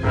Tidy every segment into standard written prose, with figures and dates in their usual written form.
You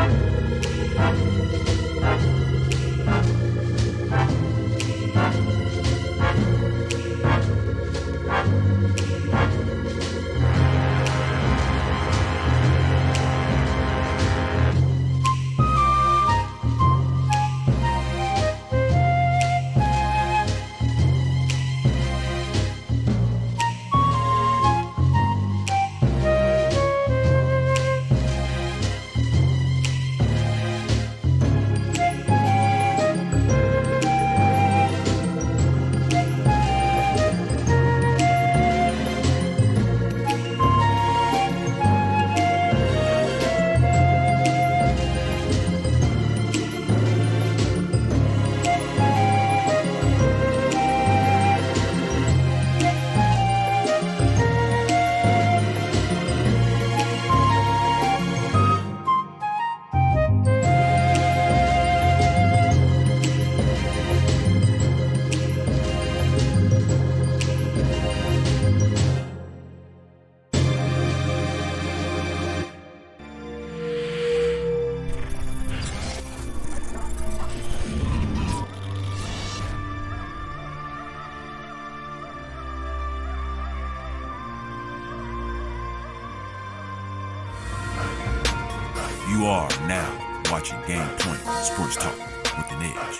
are now watching Game Point Sports Talk with an Edge.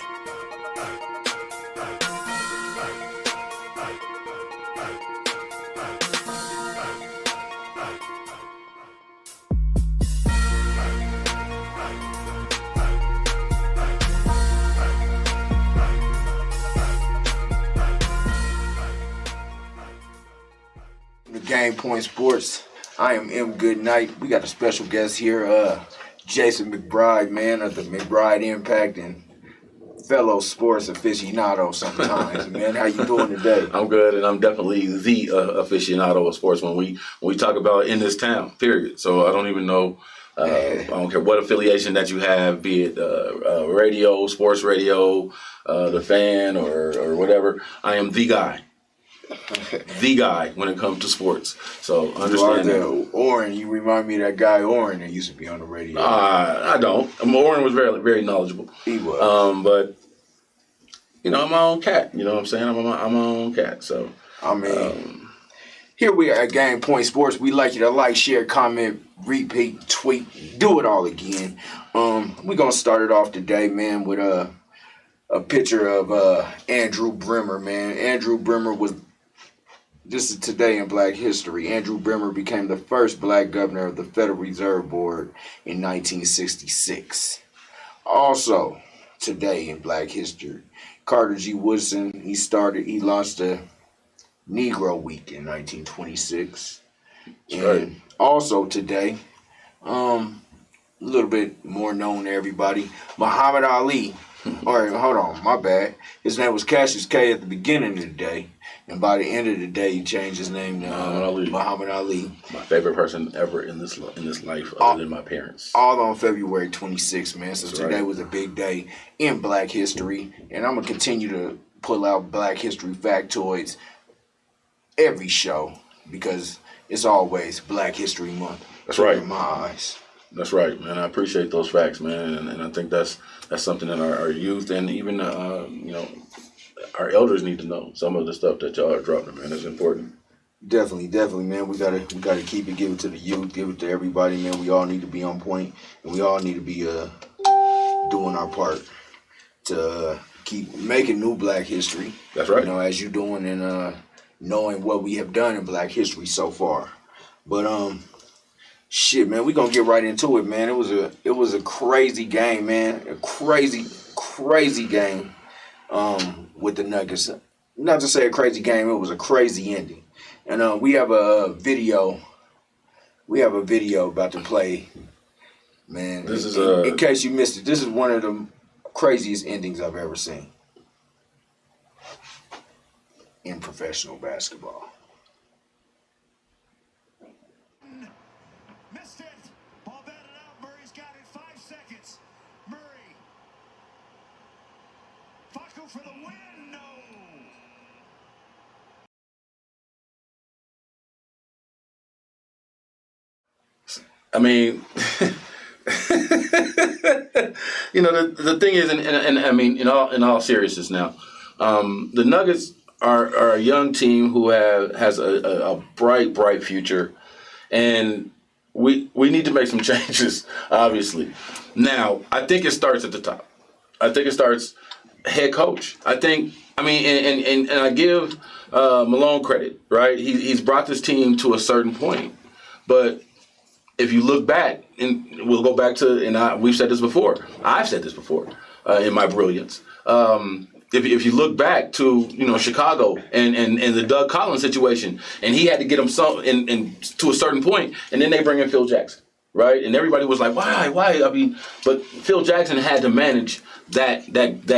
The Game Point Sports. I am M. Goodnight. We got a special guest here, Jason McBride, man, of the McBride Impact and fellow sports aficionado sometimes. Man, how you doing today? I'm good, and I'm definitely the aficionado of sports when we talk about in this town, period. So I don't even know, I don't care what affiliation that you have, be it radio, sports radio, the fan, or whatever. I am the guy. The guy when it comes to sports. So understand that. Oren, you remind me of that guy Oren that used to be on the radio. I don't. Oren was very, very knowledgeable. He was. But you know, I'm my own cat. You know what I'm saying? I'm my own cat. So I mean, here we are at Game Point Sports. We like you to like, share, comment, repeat, tweet, do it all again. We're gonna start it off today, man, with a picture of Andrew Bremer, man. Andrew Bremer was. This is today in Black history. Andrew Bremer became the first black governor of the Federal Reserve Board in 1966. Also, today in Black history, Carter G. Woodson, he launched the Negro Week in 1926. And right. Also today, a little bit more known to everybody, Muhammad Ali. Or hold on, my bad. His name was Cassius K at the beginning of the day. And by the end of the day, he changed his name to Muhammad Ali. My favorite person ever in this life, other than my parents. All on February 26th, man. So That's today right. was a big day in Black history. And I'm going to continue to pull out Black history factoids every show because it's always Black History Month. That's right. In my eyes. That's right, man. I appreciate those facts, man. And I think that's something that our youth and even, our elders need to know. Some of the stuff that y'all are dropping, man, is important. Definitely, man. We gotta keep it, give it to the youth, give it to everybody, man. We all need to be on point, and we all need to be doing our part to keep making new Black history. That's right. You know, as you doing and knowing what we have done in Black history so far. But shit, man, we gonna get right into it, man. It was a crazy game, man. A crazy game. With the Nuggets. Not to say a crazy game, it was a crazy ending. And we have a video about to play. Man, in case you missed it, this is one of the craziest endings I've ever seen in professional basketball. Missed it. Ball batted out. Murray's got it. 5 seconds. Murray. Facu for the win. No. I mean, You know, the thing is, and I mean, in all seriousness now, the Nuggets are a young team who has a bright future, and we need to make some changes, obviously. Now, I think it starts at the top. I think it starts head coach. I mean, and I give Malone credit, right? He's brought this team to a certain point, but if you look back, and we'll go back to, and we've said this before. I've said this before in my brilliance. If you look back to Chicago and the Doug Collins situation, and he had to get him to a certain point, and then they bring in Phil Jackson, right? And everybody was like, why? I mean, but Phil Jackson had to manage that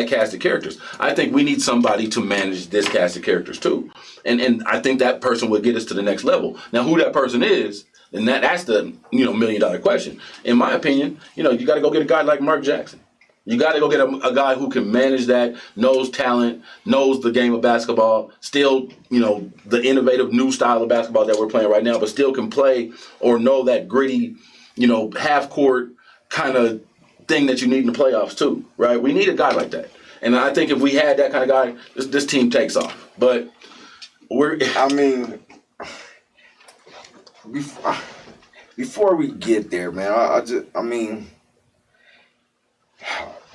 cast of characters. I think we need somebody to manage this cast of characters too, and I think that person would get us to the next level. Now, who that person is, and that's the $1 million question. In my opinion, you got to go get a guy like Mark Jackson. You got to go get a guy who can manage that, knows talent, knows the game of basketball, still, the innovative new style of basketball that we're playing right now, but still can play or know that gritty, half-court kind of thing that you need in the playoffs too, right? We need a guy like that. And I think if we had that kind of guy, this team takes off. But before we get there, man,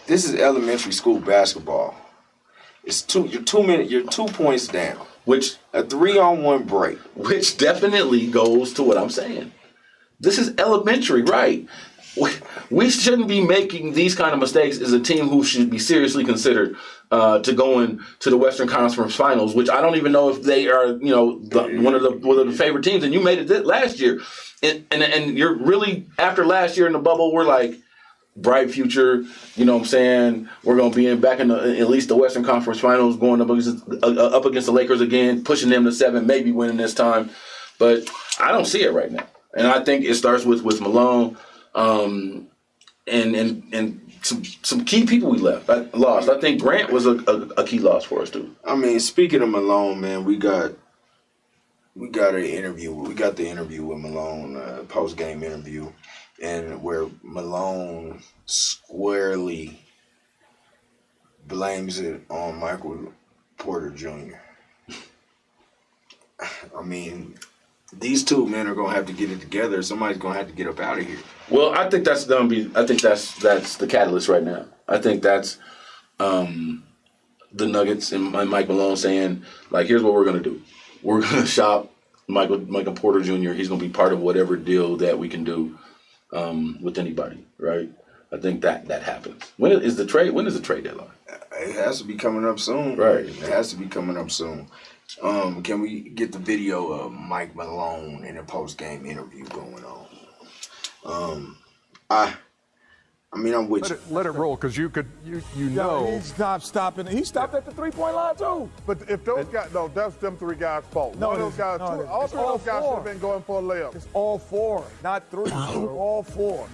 this is elementary school basketball. It's you're 2 points down. Which a 3-on-1 break. Which definitely goes to what I'm saying. This is elementary, right? We shouldn't be making these kind of mistakes as a team who should be seriously considered to going to the Western Conference Finals, which I don't even know if they are, one of the favorite teams. And you made it last year, and you're really, after last year in the bubble, we're like, bright future, you know what I'm saying? We're going to be back in at least the Western Conference Finals, going up against the Lakers again, pushing them to 7, maybe winning this time. But I don't see it right now. And I think it starts with Malone and some key people we lost. I think Grant was a key loss for us too. I mean, speaking of Malone, man, we got an interview. We got the interview with Malone, post-game interview, and where Malone squarely blames it on Michael Porter Jr. I mean, these two men are gonna have to get it together. Somebody's gonna have to get up out of here. Well, I think that's gonna be. I think that's the catalyst right now. I think that's the Nuggets and Mike Malone saying, like, here's what we're gonna do. We're gonna shop Michael Porter Jr. He's gonna be part of whatever deal that we can do with anybody, right? I think that happens. When is the trade deadline? It has to be coming up soon. Right. It has to be coming up soon. Can we get the video of Mike Malone in a post-game interview going on? I'm with you. Let it roll, because you know. He stopped stopping. He stopped at the 3-point line too. But if those guys, no, that's them 3 guys' fault. No, One of those guys, all 3 of those guys should have been going for a layup. It's all 4, not 3. All 4.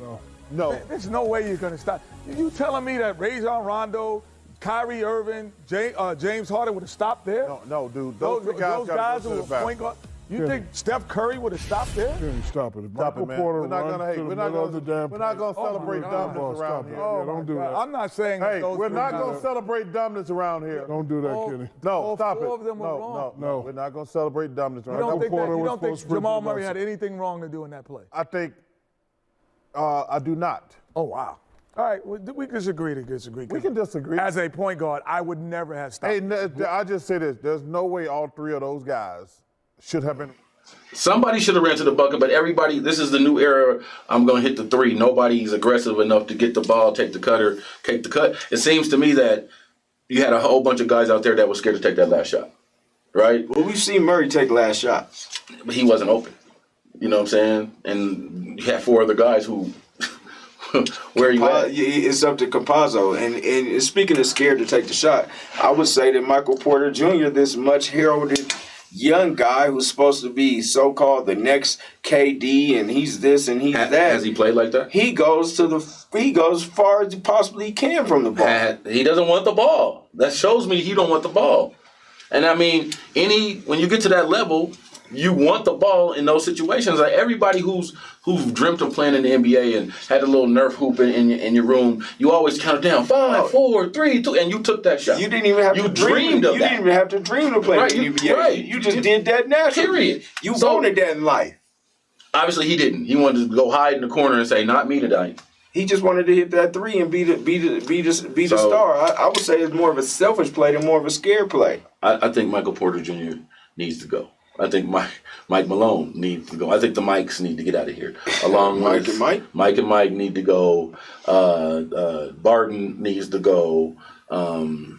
No. There's no way you're gonna stop. You telling me that Rajon Rondo, Kyrie Irving, James Harden would have stopped there? No, dude. Those 3 guys guys go who to were the point guard. You think Steph Curry would have stopped there? Stop it. If Stop Michael it, man. Porter We're not runs gonna hate. to We're the not middle of the damn gonna place. celebrate dumbness around here. Yeah, don't do that. I'm not saying Hey, those we're three not guys- gonna celebrate dumbness around here. Don't do that, Kenny. No, all stop 4 it. of them were wrong. No, we're not gonna celebrate dumbness You around don't here. think, Porter you was don't think supposed to Jamal bring Murray the had anything wrong to do in that play? I think I do not. Oh, wow. All right, we disagree to disagree. We can disagree. As a point guard, I would never have stopped. Hey, I just say this. There's no way all 3 of those guys should have been. Somebody should have ran to the bucket, but everybody, this is the new era. I'm going to hit the 3. Nobody's aggressive enough to get the ball, take the cut. It seems to me that you had a whole bunch of guys out there that were scared to take that last shot, right? Well, we've seen Murray take last shots. But he wasn't open. You know what I'm saying? And you had 4 other guys who, where are you at? It's up to Campazzo. And speaking of scared to take the shot, I would say that Michael Porter Jr., this much heralded young guy who's supposed to be so-called the next KD, and he's this and he's that. Has he played like that? He goes as far as he possibly can from the ball. He doesn't want the ball. That shows me he don't want the ball. And I mean, when you get to that level, you want the ball in those situations. Like everybody who's dreamt of playing in the NBA and had a little Nerf hoop in your room, you always count it down 5, 4, 3, 2, and you took that shot. You didn't even have to dream. Dreamed of you that. didn't even have to dream to play in the NBA. Right. You just did that naturally. Period. You wanted that in life. Obviously, he didn't. He wanted to go hide in the corner and say, "Not me tonight." He just wanted to hit that three and be the star. I would say it's more of a selfish play than more of a scared play. I think Michael Porter Jr. needs to go. I think Mike Malone needs to go. I think the Mikes need to get out of here. Along with Mike and Mike need to go. Barton needs to go. I'm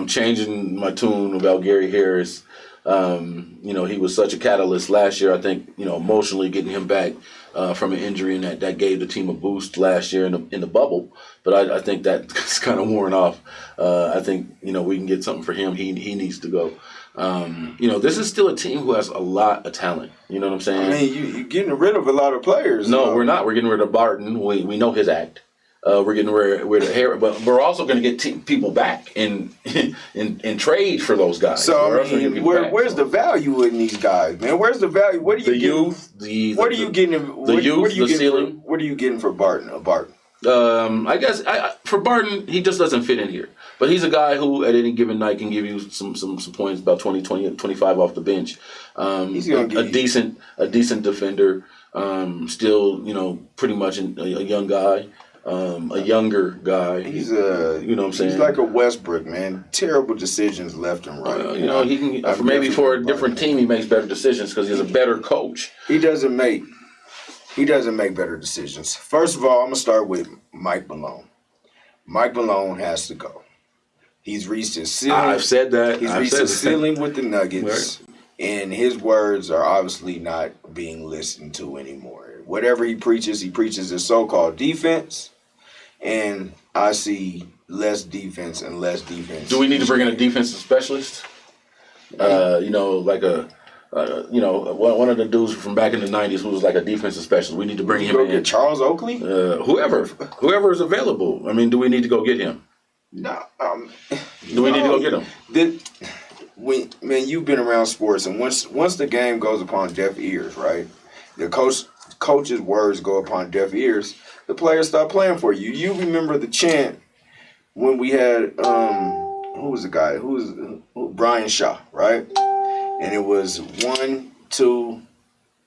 changing my tune about Gary Harris. He was such a catalyst last year. I think, emotionally getting him back from an injury, and that gave the team a boost last year in the bubble. But I think that's kind of worn off. I think, we can get something for him. He needs to go. This is still a team who has a lot of talent. You know what I'm saying? I mean, you're getting rid of a lot of players. No, we're not. We're getting rid of Barton. We know his act. We're getting rid of Harris, but we're also going to get people back in trade for those guys. So where's the value in these guys, man? Where's the value? What are you getting? What are you getting? What are you getting for Barton? I guess for Barton, he just doesn't fit in here. But he's a guy who, at any given night, can give you some points, about 20, 25 off the bench. He's a decent defender. Still, pretty much a young guy. A younger guy. He's like a Westbrook, man. Terrible decisions left and right. He can maybe for a different team he makes better decisions because he's a better coach. He doesn't make better decisions. First of all, I'm gonna start with Mike Malone. Mike Malone has to go. He's reached his ceiling. I've said that. He's reached his ceiling with the Nuggets, and his words are obviously not being listened to anymore. Whatever he preaches a so-called defense, and I see less defense and less defense. Do we need to bring in a defensive specialist? Like one of the dudes from back in the 90s who was like a defensive specialist. We need to bring him in. Get Charles Oakley? Whoever is available. I mean, do we need to go get him? No. Do we need to go get him? You've been around sports, and once the game goes upon deaf ears, right? The coach's words go upon deaf ears. The players stop playing for you. You remember the chant when we had who was the guy? Brian Shaw, right? And it was 1, 2,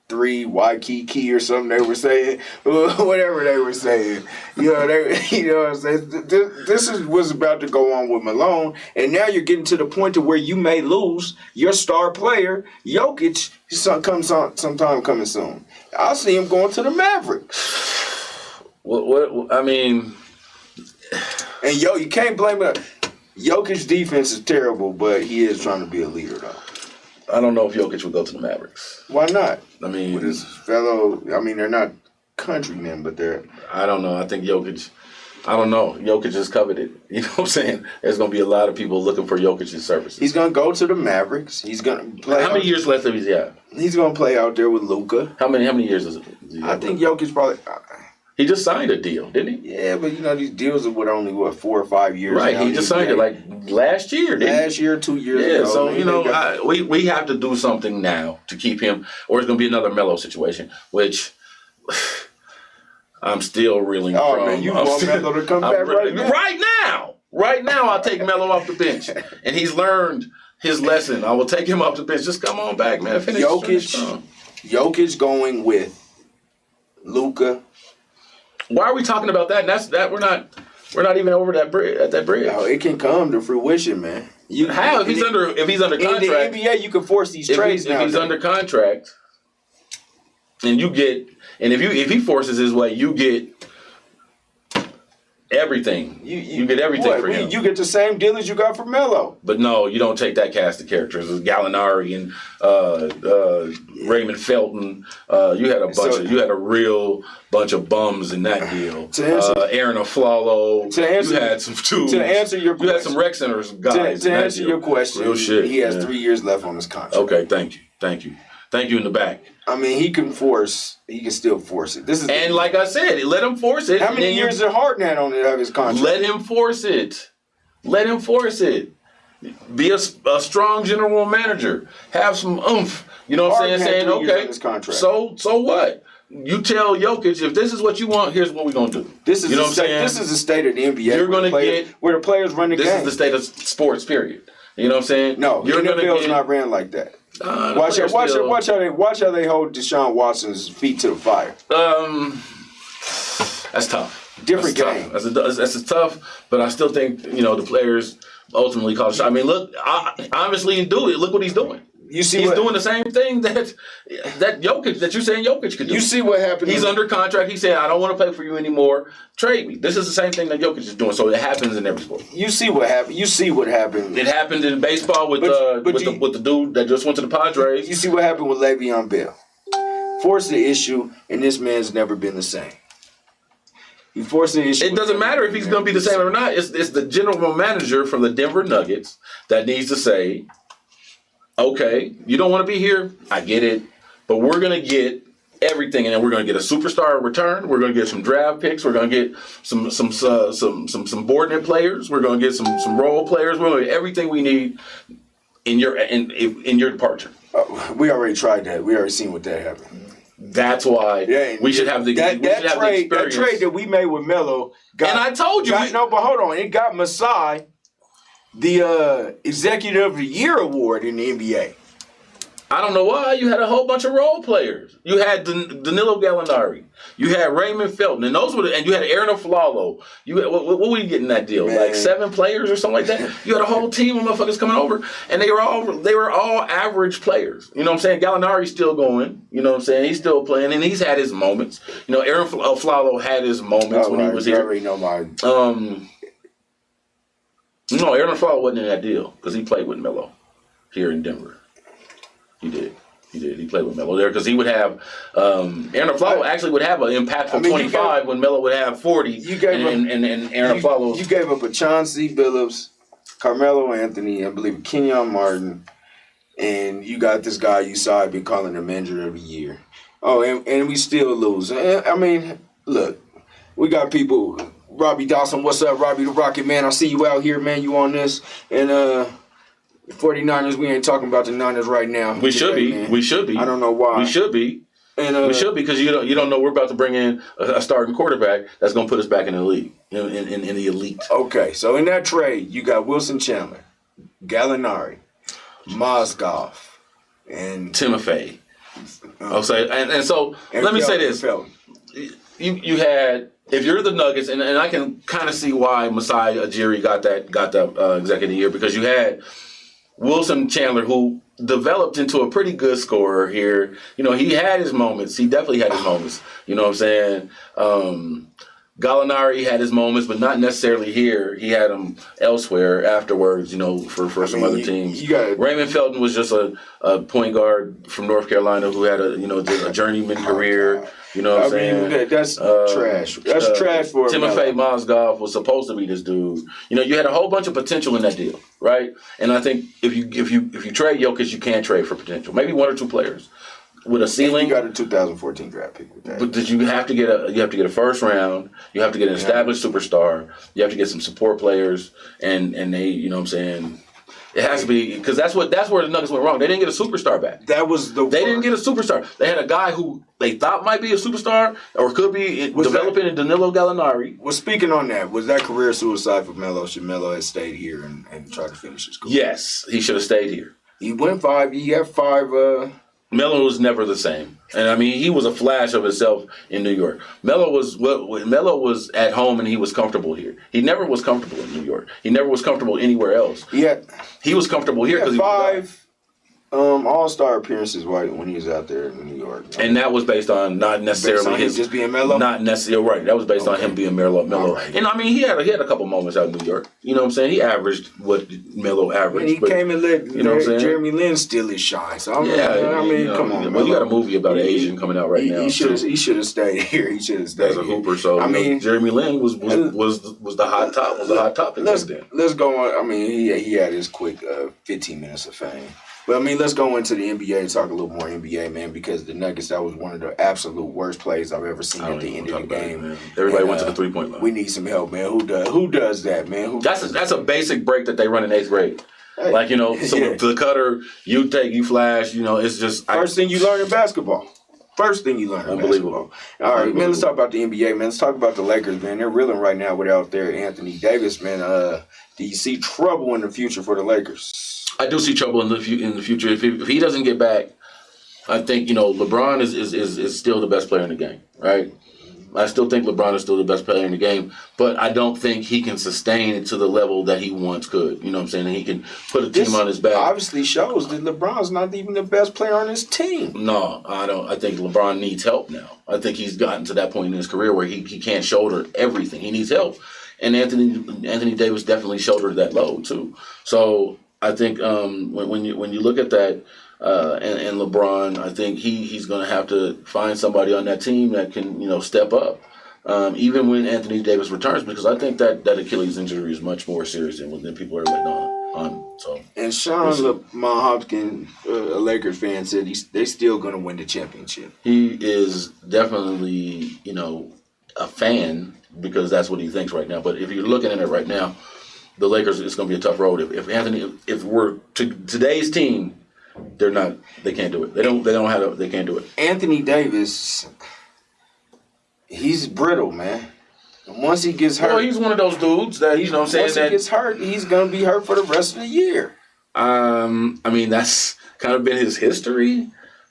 3, Waikiki or something they were saying, whatever they were saying. What I'm saying? This was about to go on with Malone, and now you're getting to the point to where you may lose your star player, Jokic, sometime coming soon. I'll see him going to the Mavericks. What I mean, and you can't blame it. Jokic's defense is terrible, but he is trying to be a leader, though. I don't know if Jokic would go to the Mavericks. Why not? I mean, with his they're not countrymen, but they're. I don't know. I think Jokic. I don't know. Jokic is coveted. You know what I'm saying? There's going to be a lot of people looking for Jokic's services. He's going to go to the Mavericks. He's going to play. How many years left does he have? He's going to play out there with Luka. How many years does it? I think Jokic probably. He just signed a deal, didn't he? Yeah, but these deals are with only 4 or 5 years. Right, he just signed it like last year, didn't he? Last year, 2 years ago. Yeah, so we have to do something now to keep him, or it's going to be another Melo situation, which I'm still reeling from. Oh man, you want Melo to come back right now? Right now, I'll take Melo off the bench, and he's learned his lesson. I will take him off the bench. Just come on back, man. Finish Jokic going with Luka. Why are we talking about that? We're not even over that bridge at that bridge. No, it can come to fruition, man. If he's under contract in the NBA, you can force these trades now. If he's under contract, and if he forces his way, you get everything. You get everything for him. You get the same deal as you got for Melo. But no, you don't take that cast of characters. It was Gallinari and Raymond Felton. You had a real bunch of bums in that deal. Aaron Aflalo. You had some tools. To answer your question, you had some rec centers guys. To answer your question, real shit. He has 3 years left on his contract. Okay, thank you in the back. I mean, he can still force it. And like I said, let him force it. How many years did Harden had on it of his contract? Let him force it. Be a strong general manager. Have some oomph. You know what I'm saying? Harden had 3 years on Okay, his contract. so what? You tell Jokic, if this is what you want, here's what we're gonna do. This is you know the what I'm state, saying? This is the state of the NBA. You're gonna get where the players run the this game. is the state of sports. Period. You know what I'm saying? No, you're the gonna NFL's get. not ran like that. The Watch players still- how they hold Deshaun Watson's feet to the fire. That's tough. Different That's game. Tough. That's tough, but I still think the players ultimately call the shot. I mean, look, honestly, do it. Look what he's doing. You see, He's what, doing the same thing that Jokic, that you're saying Jokic could do. You see what happened. He's under contract. He said, "I don't want to play for you anymore. Trade me." This is the same thing that Jokic is doing. So it happens in every sport. You see what happened. You see what happened. It happened in baseball with the dude that just went to the Padres. You see what happened with Le'Veon Bell. Forced the issue, and this man's never been the same. He forced the issue. It doesn't matter if he's going to be the same or not. It's the general manager from the Denver Nuggets that needs to say, okay, you don't want to be here. I get it. But we're going to get everything, and then we're going to get a superstar return. We're going to get some draft picks. We're going to get some subordinate players. We're going to get some role players. We're going to get everything we need in your departure. We already tried that. We already seen what that happened. That's why we should have the that trade. That trade that we made with Melo. And I told you. No, but hold on. It got Masai the Executive of the Year award in the NBA. I don't know why. You had a whole bunch of role players. You had Danilo Gallinari. You had Raymond Felton, and and you had Aaron Aflalo. You had, what were you getting that deal? Man. Like 7 players or something like that. You had a whole team of motherfuckers coming over, and they were all average players. You know what I'm saying? Gallinari's still going. You know what I'm saying? He's still playing, and he's had his moments. Aaron Aflalo had his moments when he was here. You already know my. No, Aaron Aflalo wasn't in that deal because he played with Melo here in Denver. He did. He played with Melo there because he would have Aaron Aflalo actually would have an impactful 25 when Melo would have 40. And Aaron Aflalo. You gave up a Chauncey Billups, Carmelo Anthony, I believe Kenyon Martin, and you got this guy you saw been calling the manager of the year. Oh, and we still lose. I mean, look, we got people. Robbie Dawson, what's up, Robbie the Rocket Man? I see you out here, man. You on this and 49ers, we ain't talking about the Niners right now. We should be. Man. We should be. I don't know why. We should be. And we should be because you don't know we're about to bring in a starting quarterback that's going to put us back in the league, in the elite. Okay, so in that trade, you got Wilson Chandler, Gallinari, Mozgov, and Timofey. Let me say this. You had, if you're the Nuggets, and I can kind of see why Masai Ujiri got the executive of the year, because you had Wilson Chandler, who developed into a pretty good scorer here. He had his moments. He definitely had his moments. You know what I'm saying? Gallinari had his moments, but not necessarily here. He had them elsewhere afterwards, for some other teams. Raymond Felton was just a point guard from North Carolina who had a journeyman career. You know what I'm saying? That's trash. That's trash for Timofey Mozgov was supposed to be this dude. You had a whole bunch of potential in that deal, right? And I think if you trade Jokic, you can't trade for potential. Maybe 1 or 2 players with a ceiling. You got a 2014 draft pick with that. But did you have to get a first round? You have to get an established superstar. You have to get some support players, and they, you know what I'm saying. It has to be, because that's where the Nuggets went wrong. They didn't get a superstar back. They didn't get a superstar. They had a guy who they thought might be a superstar or could be developing in Danilo Gallinari. Well, speaking on that, was that career suicide for Melo? Should Melo have stayed here and tried to finish his career? Yes, he should have stayed here. He went 5. He had 5. Melo was never the same, and I mean he was a flash of himself in New York. Melo was at home and he was comfortable here. He never was comfortable in New York. He never was comfortable anywhere else. He was comfortable here because he was 5 All-Star appearances when he was out there in New York, and that was based on not necessarily his just being Melo. Not necessarily right. That was based on him being Melo. Right. And I mean he had a couple moments out in New York. You know what I'm saying? He averaged what Melo averaged. And he came and let Jeremy Lin steal his shine. So come on. Well, you got a movie about an Asian coming out right now. He should have stayed here. He should have stayed as a hooper. So Jeremy Lin was the hot top. Was the hot topic. Let's go on. I mean he had his quick 15 minutes of fame. But, let's go into the NBA and talk a little more NBA, man, because the Nuggets, that was one of the absolute worst plays I've ever seen at the end of the game. Everybody went to the three-point line. We need some help, man. Who does that, man? That's a basic break that they run in 8th grade. Hey. Like, so Yeah. the cutter, you flash, it's just First thing you learn in basketball. First thing you learn in Unbelievable. basketball. All right, man, let's talk about the NBA, man. Let's talk about the Lakers, man. They're reeling right now without their Anthony Davis, man. Do you see trouble in the future for the Lakers? I do see trouble in the future. If he doesn't get back, I think, LeBron is still the best player in the game, right? I still think LeBron is still the best player in the game, but I don't think he can sustain it to the level that he once could. You know what I'm saying? And he can put a team on his back. Obviously shows that LeBron's not even the best player on his team. No, I don't. I think LeBron needs help now. I think he's gotten to that point in his career where he can't shoulder everything. He needs help. And Anthony Davis definitely shouldered that load too. So I think when you look at that, and LeBron, I think he's going to have to find somebody on that team that can step up, even when Anthony Davis returns, because I think that Achilles injury is much more serious than people are letting on. So. And Sean Hopkins, a Lakers fan, said they're still going to win the championship. He is definitely a fan because that's what he thinks right now. But if you're looking at it right now, the Lakers, it's going to be a tough road. If we're today's team. They can't do it. They can't do it. Anthony Davis, he's brittle, man. And once he gets hurt. Well, he's one of those dudes that, once he gets hurt, he's going to be hurt for the rest of the year. I mean, that's kind of been his history.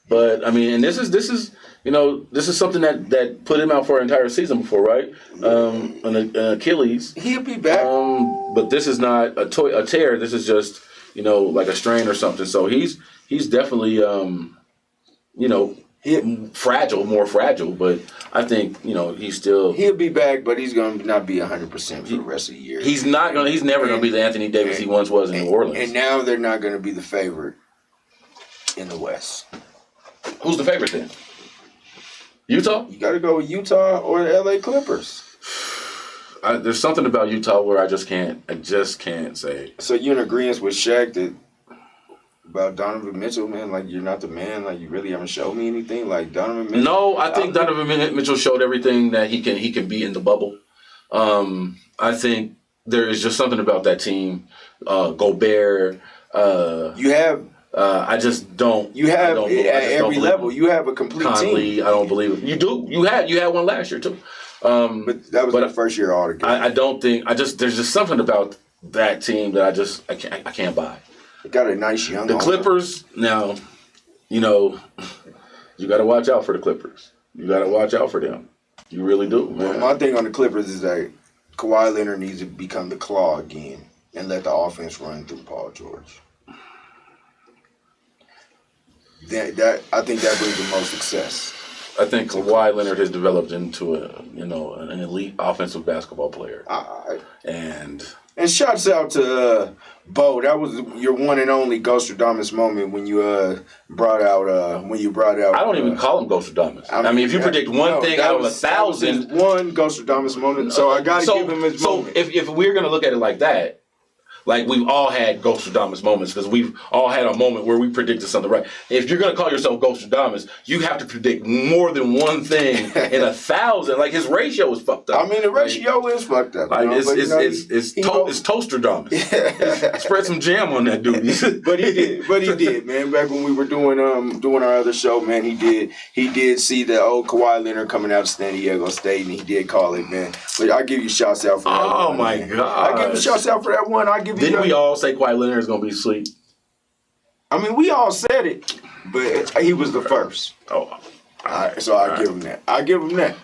But, and this is something that put him out for an entire season before, right? An Achilles. He'll be back. But this is not a tear. This is just, like a strain or something. So he's definitely, more fragile. But I think, he's still. He'll be back, but he's going to not be 100% for the rest of the year. He's never going to be the Anthony Davis he once was in New Orleans. And now they're not going to be the favorite in the West. Who's the favorite then? Utah? You got to go with Utah or the LA Clippers. There's something about Utah where I just can't say. So you're in agreement with Shaq about Donovan Mitchell, man? Like, you're not the man. Like, you really haven't showed me anything. Like Donovan Mitchell. No, I think Donovan Mitchell showed everything that he can be in the bubble. I think there is just something about that team. Gobert. You have. I just don't. You have at every level. You have a complete Conley, team. I don't believe it. You do. You had one last year too. But that was the first year altogether. I don't think. There's just something about that team that I can't buy. They got a nice young. The Clippers now, you got to watch out for the Clippers. You got to watch out for them. You really do, man. Well, my thing on the Clippers is that Kawhi Leonard needs to become the claw again and let the offense run through Paul George. I think that brings the most success. I think Kawhi Leonard has developed into an elite offensive basketball player. And shouts out to Bo. That was your one and only Ghostradamus moment when you brought out. I don't even call him Ghostradamus. I mean, if you predict one thing out of 1,000, one Ghostradamus moment. So I got to give him his moment. So if we're gonna look at it like that. Like, we've all had Ghostradamus moments because we've all had a moment where we predicted something right. If you're going to call yourself Ghostradamus, you have to predict more than one thing in 1,000. Like, his ratio is fucked up. I mean, the ratio is fucked up. Like, it's Toastradamus. Yeah. Spread some jam on that dude. But he did, man. Back when we were doing our other show, man, he did see the old Kawhi Leonard coming out of San Diego State, and he did call it, man. But I give you shouts out for that one. Oh, my God. I give you shouts out for that one. Didn't we all say Kawhi Leonard is going to be sweet? I mean, we all said it, but he was the first. Oh. So I give him that.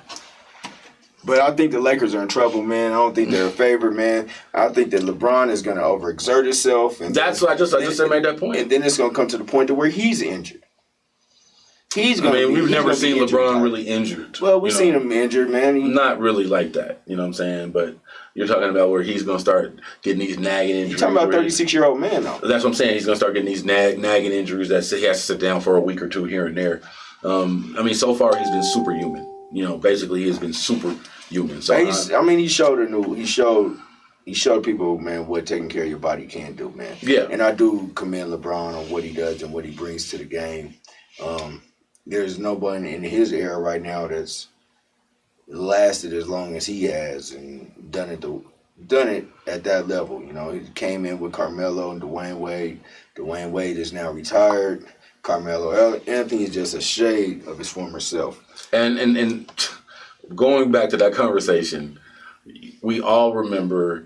But I think the Lakers are in trouble, man. I don't think they're a favorite, man. I think that LeBron is going to overexert himself. And that's what I just made that point. And then it's going to come to the point to where he's injured. We've never seen LeBron really injured. Well, we've seen him injured, man. Not really like that, you know what I'm saying? But you're talking about where he's going to start getting these nagging injuries. You're talking about a 36-year-old man, though. That's what I'm saying. He's going to start getting these nagging injuries that he has to sit down for a week or two here and there. So far he's been superhuman. Basically he has been superhuman. So he showed people, man, what taking care of your body can do, man. Yeah. And I do commend LeBron on what he does and what he brings to the game. There's nobody in his era right now that's lasted as long as he has and done it done it at that level. You know, he came in with Carmelo and Dwayne Wade. Dwayne Wade is now retired. Carmelo Anthony is just a shade of his former self. And going back to that conversation, we all remember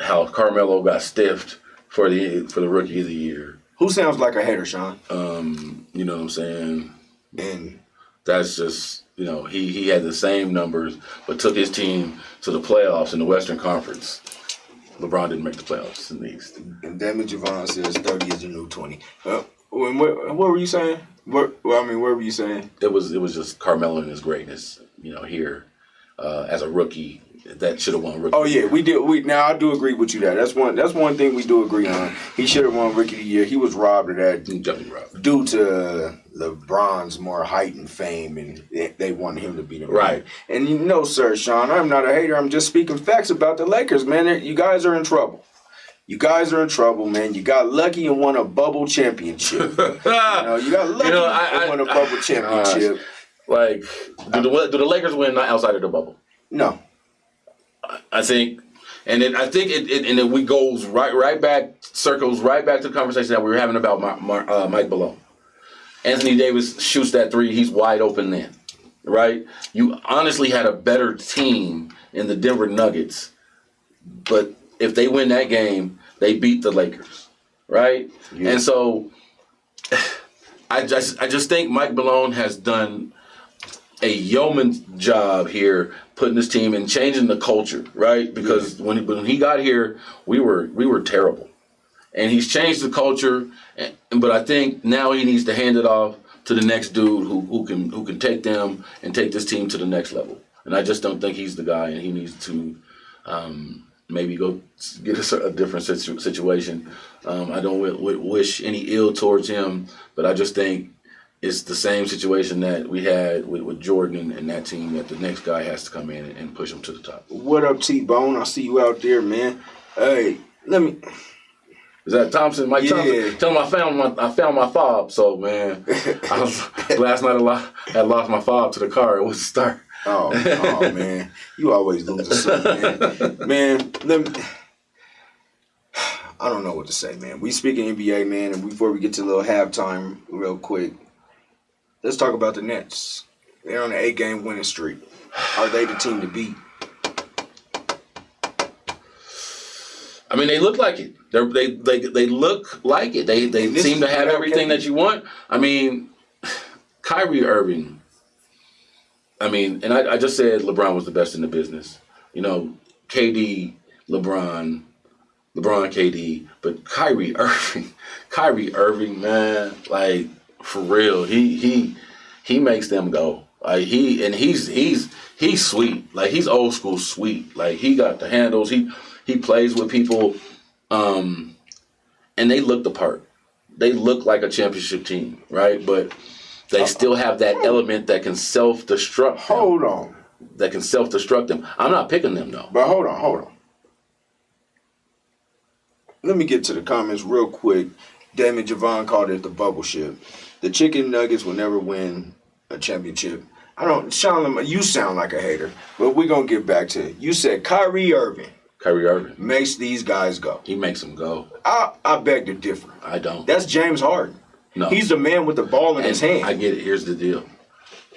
how Carmelo got stiffed for the Rookie of the Year. Who sounds like a hater, Sean? You know what I'm saying? And that's just, you know, he had the same numbers, but took his team to the playoffs in the Western Conference. LeBron didn't make the playoffs in the East. And Damon Javon says 30 is the new 20. What were you saying? Where were you saying? It was just Carmelo and his greatness, you know, here as a rookie. That should have won Rookie. Oh yeah, we did. Now I do agree with you that. That's one thing we do agree on. He should have won Rookie of the Year. He was robbed of that due to LeBron's more height and fame, and they wanted him to be the man. Right. And you know, sir, Sean, I'm not a hater. I'm just speaking facts about the Lakers, man. You guys are in trouble. You guys are in trouble, man. You got lucky and won a bubble championship. you got lucky and won a bubble championship. Do the Lakers win outside of the bubble? No. I think, and we goes right back, circles right back to the conversation that we were having about Mike Malone. Anthony Davis shoots that three, he's wide open then, right? You honestly had a better team in the Denver Nuggets, but if they win that game, they beat the Lakers, right? Yeah. And so, I just think Mike Malone has done a yeoman's job here, putting this team and changing the culture, right? Because when he got here, we were terrible, and he's changed the culture. But I think now he needs to hand it off to the next dude who can take them and take this team to the next level. And I just don't think he's the guy, and he needs to maybe go get a different situation. I don't wish any ill towards him, but I just think it's the same situation that we had with Jordan and that team, that the next guy has to come in and push them to the top. What up, T-Bone? I see you out there, man. Hey, Is that Thompson? Mike Thompson? Tell him I found my fob. So, man, last night I had lost my fob to the car. It was a start. Oh, man. You always lose something, man. I don't know what to say, man. We speaking NBA, man, and before we get to a little halftime real quick, let's talk about the Nets. They're on an 8-game winning streak. Are they the team to beat? I mean, they look like it. They look like it. They seem to have everything that you want. I mean, Kyrie Irving. I mean, and I just said LeBron was the best in the business. You know, KD, LeBron, KD, but Kyrie Irving, man, like, for real, he makes them go. Like he's sweet. Like, he's old school sweet. Like, he got the handles. He plays with people, and they look the part. They look like a championship team, right? But they still have that element that can self-destruct. Hold on. That can self-destruct them. I'm not picking them though. But hold on. Let me get to the comments real quick. Damon Javon called it the bubble ship. The Chicken Nuggets will never win a championship. Sean, you sound like a hater, but we're going to get back to it. You said Kyrie Irving makes these guys go. He makes them go. I beg to differ. I don't. That's James Harden. No. He's the man with the ball in his hand. I get it. Here's the deal.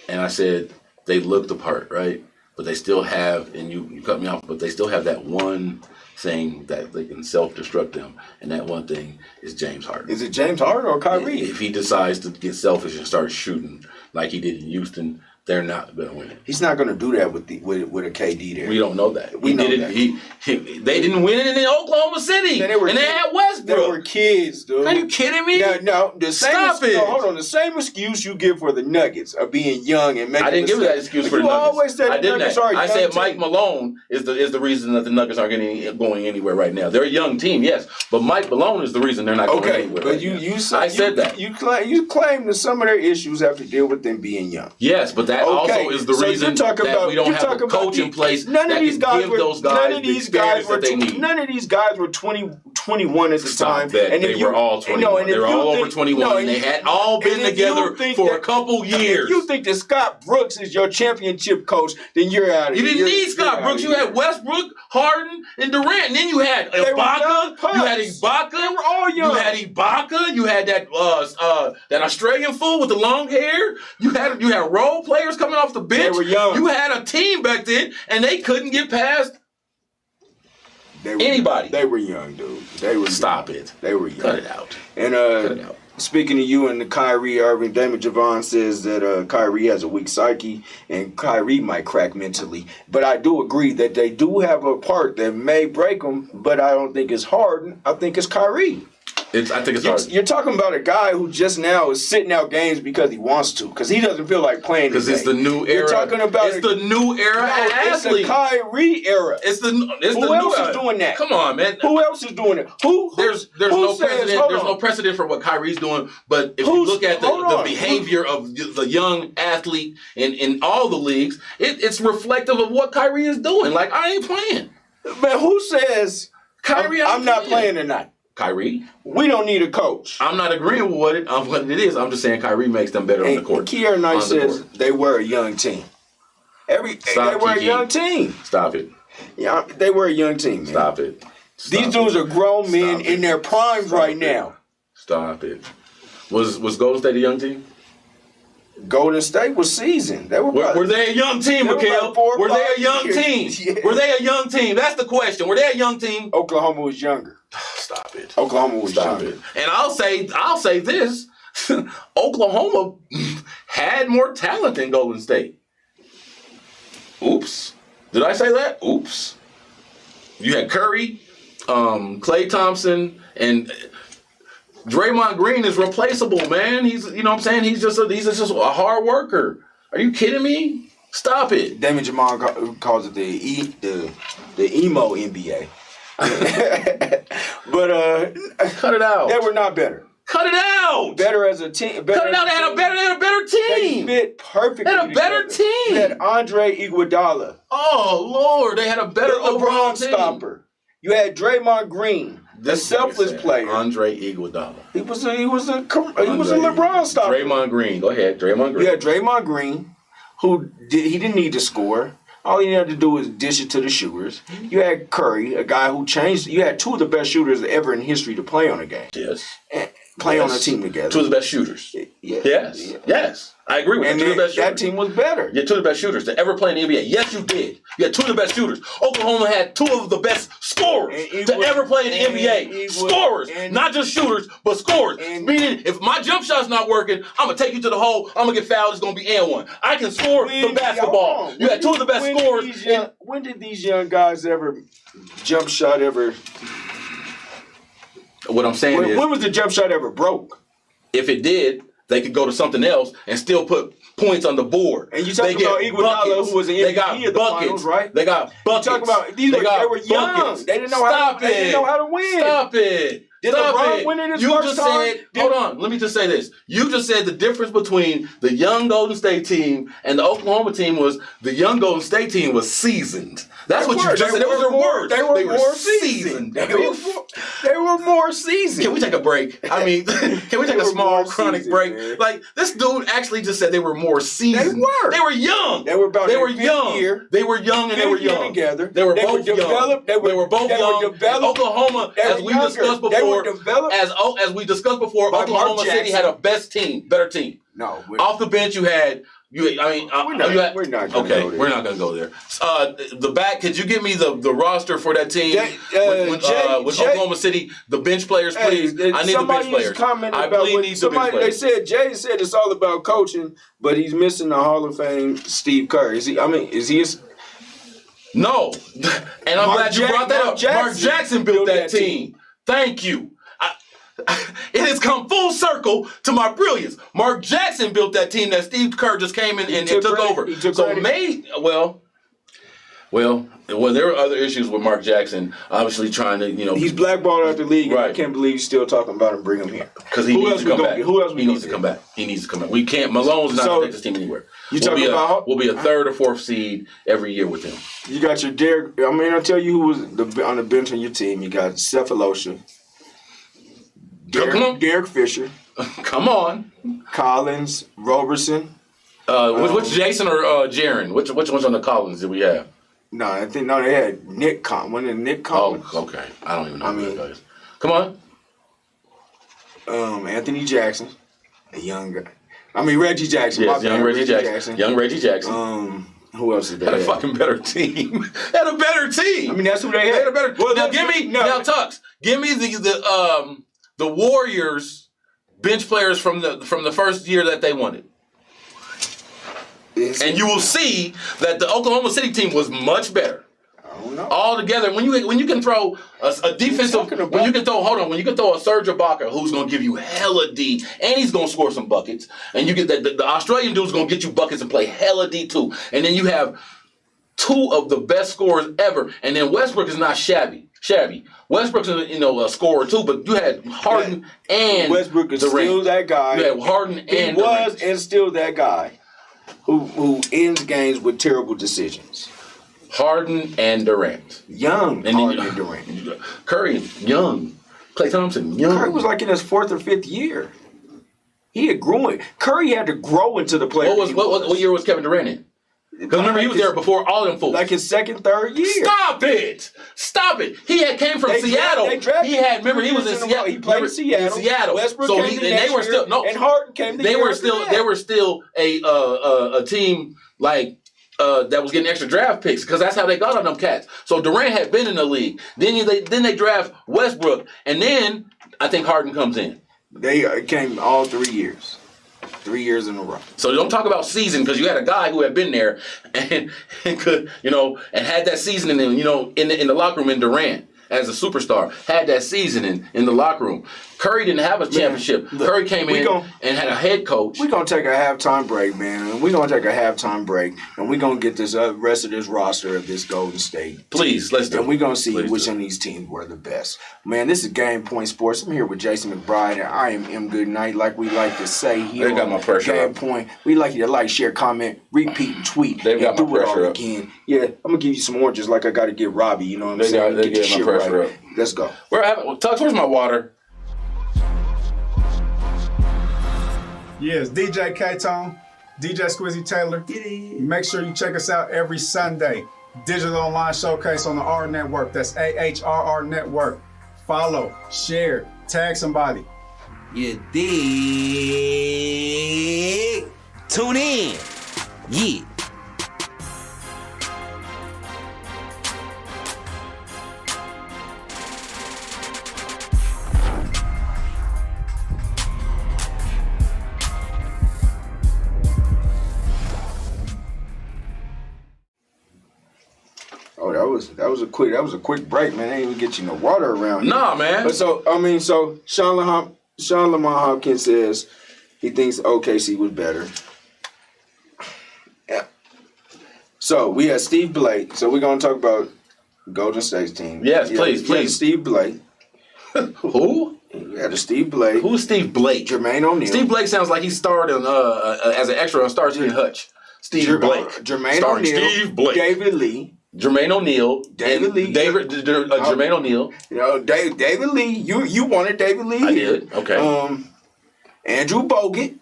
And I said they look the part, right? But they still have, and you cut me off, but they still have that one thing that they can self-destruct them, and that one thing is James Harden. Is it James Harden or Kyrie? If he decides to get selfish and start shooting like he did in Houston, they're not going to win. He's not going to do that with a KD there. We don't know that. We know that. They didn't win it in Oklahoma City, and they had Westbrook. They were kids, dude. Are you kidding me? No. Stop it. No, hold on. The same excuse you give for the Nuggets of being young and making. I didn't give that excuse for the Nuggets. You always said the Nuggets are a young I said team. Mike Malone is the reason that the Nuggets aren't going anywhere right now. They're a young team, yes, but Mike Malone is the reason they're not going anywhere. But right you now. I said that. You claim that some of their issues have to deal with them being young. Yes, but that also is the reason that we don't have a coach in place that can give those guys the experience that they need. None of these guys were 21 at the time. And they were all 21. They were all over 21. And they had all been together for a couple years. If you think that Scott Brooks is your championship coach, then you're out of here. You didn't need Scott Brooks. You had Westbrook. Westbrook, Harden, and Durant. And then you had They were young Ibaka. You had punks. Ibaka. They were all young. You had Ibaka. You had that Australian fool with the long hair. You had role players coming off the bench. They were young. You had a team back then, and they couldn't get past anybody. They were young, dude. They were Stop young. it. They were young. Cut it out. And Cut it out. speaking of you and the Kyrie Irving, Damon Javon says that Kyrie has a weak psyche and Kyrie might crack mentally. But I do agree that they do have a part that may break them, but I don't think it's Harden. I think it's Kyrie. I think it's hard. You're talking about a guy who just now is sitting out games because he wants to, because he doesn't feel like playing. Because it's the new era. You're talking about the new era athlete. It's the Kyrie era. Who else is doing that? Come on, man. Who else is doing it? There's no precedent. There's no precedent for what Kyrie's doing. But if you look at the behavior of the young athlete in all the leagues, it's reflective of what Kyrie is doing. Like, I ain't playing. Man, who says Kyrie? I'm not playing tonight? Kyrie? We don't need a coach. I'm not agreeing with what it is. I'm just saying Kyrie makes them better on the court. Kier Knight says they were a young team. They were a young team. Stop it. Yeah, they were a young team, man. Stop it. These dudes are grown men in their primes right now. Stop it. Was Golden State a young team? Golden State was seasoned. They Were they a young team, Mikhail? Were they a young team? Yeah. Were they a young team? That's the question. Were they a young team? Oklahoma was younger. Stop it. Oklahoma was Stop younger. it. And I'll say this. Oklahoma had more talent than Golden State. Oops. Did I say that? Oops. You had Curry, Klay Thompson, and Draymond Green is replaceable, man. He's, you know what I'm saying? He's just a hard worker. Are you kidding me? Stop it. Damon Jamal calls it the emo NBA. But cut it out. They were not better. Cut it out. Better as a team. Cut it out. They had a better team. They fit perfectly. They had a better together. team. They had Andre Iguodala. Oh Lord, they had a better overall LeBron team. stopper. You had Draymond Green, the selfless player. Andre Iguodala. He was a LeBron stopper. Draymond Green. Go ahead, Draymond Green. You had Draymond Green, he didn't need to score. All he had to do was dish it to the shooters. You had Curry, a guy who changed. You had two of the best shooters ever in history to play on a game. Yes. Play on a team together. Two of the best shooters. Yes. Yes. I agree with and that. Two of the best shooters. That team was better. Yeah, two of the best shooters to ever play in the NBA. Yes, you did. You had two of the best shooters. Oklahoma had two of the best scorers to ever play in the NBA. Scorers. Not just shooters, but scorers. Meaning, if my jump shot's not working, I'm going to take you to the hole. I'm going to get fouled. It's going to be and one. I can score the basketball. You had two of the best scorers. When did these young guys jump shot ever? What I'm saying is, when was the jump shot ever broke? If it did, they could go to something else and still put points on the board. And you talking about Iguodala, who was an MVP of the finals, right? They got buckets. You talking about they were young. They didn't know how to win. Stop it. Did LeBron win in his first time? Hold on. Let me just say this. You just said the difference between the young Golden State team and the Oklahoma team was the young Golden State team was seasoned. That's what you just said. That was your word. They were more seasoned. They were more seasoned. Can we take a break? I mean, can we take a small chronic break? Man. Like, this dude actually just said they were more seasoned. They were young. They were about They were young. Year. They were young and they were young. Together. They were both young. They were both young. Oklahoma, as we discussed before, as we discussed before, Oklahoma City had a better team. No. Off the bench, you had. We're not going to go there. The back, could you give me the roster for that team with Oklahoma City? The bench players, please. I need the bench players. I really need the bench players. Jay said it's all about coaching, but he's missing the Hall of Fame Steve Kerr. Is he? No. And I'm glad you brought that up. Mark Jackson built that team. Thank you. It has come full circle to my brilliance. Mark Jackson built that team that Steve Kerr just came in and took over. Well, there were other issues with Mark Jackson, obviously trying to, He's blackballed out the league. Right. I can't believe you're still talking about him. Bring him here. Because he needs to come back. He needs to come back. We can't. Malone's not going to take this team anywhere. We'll be a third or fourth seed every year with him. You got your Derek. I'll tell you who was on the bench on your team. You got Cephalosha. Derek Fisher. Come on. Collins, Roberson. Which Jason or Jaron? Which ones on the Collins did we have? No, I think they had Nick Collins. One of Nick Collins. Oh, okay. I don't even know who mean, that is. Come on. Anthony Jackson, a young guy. I mean Reggie Jackson. Yes, my young bad, Reggie Jackson. Young Reggie Jackson. Who else is there? Had a fucking better team. Had a better team. I mean, that's who they They had. had a better. Well, now look, give me no. now Tux. Give me the Warriors bench players from the first year that they won it. And you will see that the Oklahoma City team was much better. I don't know. All together, when you can throw a defensive, when you can throw a Serge Ibaka who's going to give you hella D, and he's going to score some buckets, and you get the Australian dude's going to get you buckets and play hella D too, and then you have two of the best scorers ever, and then Westbrook is not shabby. Westbrook's a scorer too, but you had Harden and Westbrook is Durant. still that guy. You had Harden and he was Durant. and still that guy who ends games with terrible decisions. Harden and Durant. Young And Harden then and Durant. Curry, young. Klay Thompson, young. Curry was like in his 4th or 5th year. He had grown. Curry had to grow into the player. What year was Kevin Durant in? Because remember, he was there before all them fools. Like his 2nd, 3rd year. Stop it! He came from Seattle. He was in Seattle. He played in Seattle. Westbrook so came they were still no. And Harden came. They were still a team like. That was getting extra draft picks because that's how they got on them cats. So Durant had been in the league. Then they draft Westbrook, and then I think Harden comes in. They came all 3 years. 3 years in a row. So don't talk about season because you had a guy who had been there and could and had that season in the locker room in Durant as a superstar had that season in the locker room. Curry didn't have a championship. Look, Curry came in and had a head coach. We're going to take a halftime break, man. We're going to take a halftime break, and we're going to get this rest of this roster of this Golden State. Please, let's do it. And we're going to see Please which do. one of these teams were the best. Man, this is Game Point Sports. I'm here with Jason McBride, and I am M. Goodnight, like we like to say here They got my pressure Game up. Point. We like you to like, share, comment, repeat, and tweet. They've got and my do it all pressure up. again. Yeah, I'm going to give you some oranges like I got to give Robbie. You know what I'm saying? They Get the get my shit pressure right. up. Let's go. Tux, where's my water? Yes, DJ K-Tone, DJ Squizzy Taylor. Make sure you check us out every Sunday. Digital Online Showcase on the R Network. That's AHRR Network. Follow, share, tag somebody. You dig? Tune in. Yeah. Oh, that was a quick break, man. They didn't even get you no water around here. Nah, man. But so Sean Lamont Hopkins says he thinks OKC was better. Yeah. So we had Steve Blake. So we're gonna talk about Golden State's team. Yes, please. Steve Blake. Who? We had a Steve Blake. Who's Steve Blake? Jermaine O'Neal. Steve Blake sounds like he starred in as an extra on Starsky and Hutch. Steve Blake. Jermaine Starring O'Neal. Steve Blake. David Lee. Jermaine O'Neal. David Lee. Jermaine O'Neal. You know, David Lee. You wanted David Lee. I here. did. Okay. Andrew Bogut.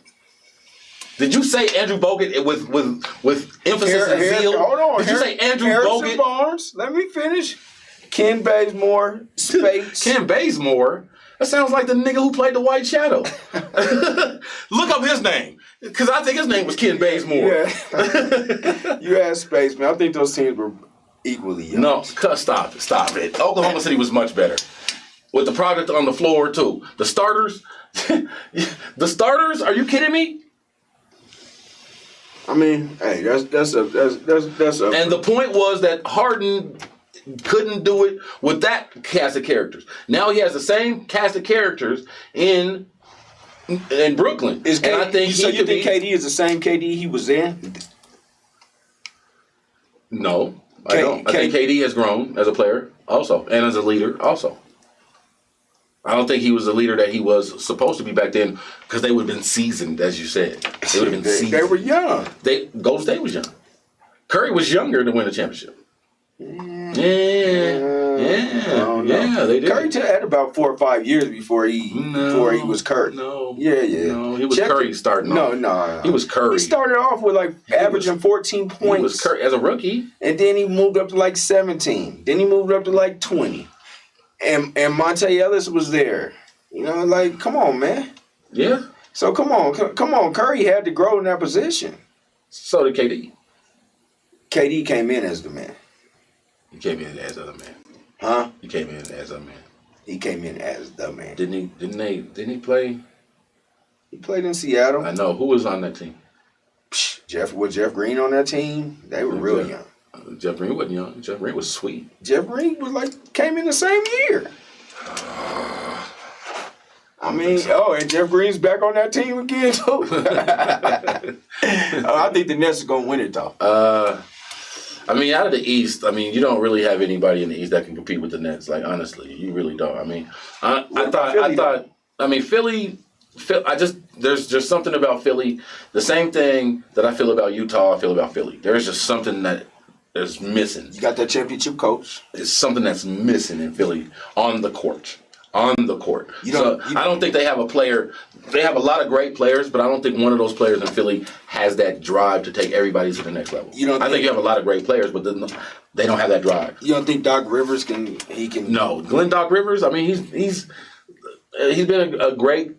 Did you say Andrew Bogut with emphasis and zeal? Hold on. Did you say Andrew Harrison Bogut? Barnes. Let me finish. Ken Bazemore. Spates. Ken Bazemore? That sounds like the nigga who played the White Shadow. Look up his name. Because I think his name was Ken Bazemore. Yeah. You had Space, man. I think those teams were equally young. No, stop it. Oklahoma City was much better. With the product on the floor, too. The starters, are you kidding me? I mean, hey, that's a. And the point was that Harden couldn't do it with that cast of characters. Now he has the same cast of characters in Brooklyn. Is KD, and I think you think KD is the same KD he was in? No, I don't. I think KD has grown as a player also and as a leader also. I don't think he was the leader that he was supposed to be back then because they would have been seasoned, as you said. They would have been seasoned. They were young. Golden State was young. Curry was younger to win the championship. Yeah. Yeah, they did. Curry had about 4 or 5 years before he was Curry. No. Yeah. No, he was Curry starting off. No. He was Curry. He started off with like averaging 14 points. He was Curry as a rookie. And then he moved up to like 17. Then he moved up to like 20. And Monte Ellis was there. You know, like, come on, man. Yeah. So come on. Curry had to grow in that position. So did KD. KD came in as the man. He came in as other man. Huh? He came in as a man. He came in as the man. Didn't he play? He played in Seattle. I know. Who was on that team? Jeff Green on that team? They were real young. Jeff Green wasn't young. Jeff Green was sweet. Jeff Green was came in the same year. I mean, and Jeff Green's back on that team again too. I think the Nets are gonna win it though. I mean, out of the East, I mean, you don't really have anybody in the East that can compete with the Nets. Like, honestly, you really don't. I mean, I thought, Philly. There's just something about Philly. The same thing that I feel about Utah, I feel about Philly. There's just something that is missing. You got that championship coach. It's something that's missing in Philly on the court. I don't think they have a player. They have a lot of great players, but I don't think one of those players in Philly has that drive to take everybody to the next level. I think you have a lot of great players, but they don't have that drive. You don't think Doc Rivers can? No, Glenn Doc Rivers. I mean, he's been a great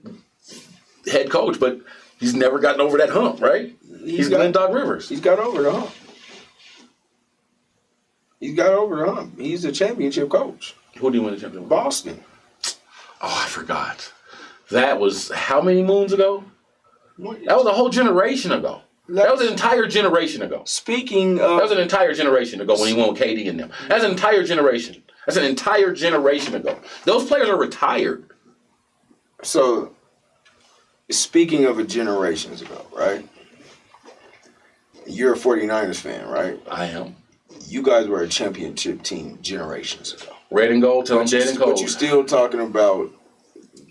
head coach, but he's never gotten over that hump, right? He's Glenn Doc Rivers. He's got over the hump. He's a championship coach. Who do you win the championship with? Boston. Oh, I forgot. That was how many moons ago? That was a whole generation ago. That was an entire generation ago. That was an entire generation ago when he won with KD and them. That's an entire generation. That's an entire generation ago. Those players are retired. So, speaking of a generations ago, right? You're a 49ers fan, right? I am. You guys were a championship team generations ago. Red and gold till I'm dead and cold. But you're still talking about...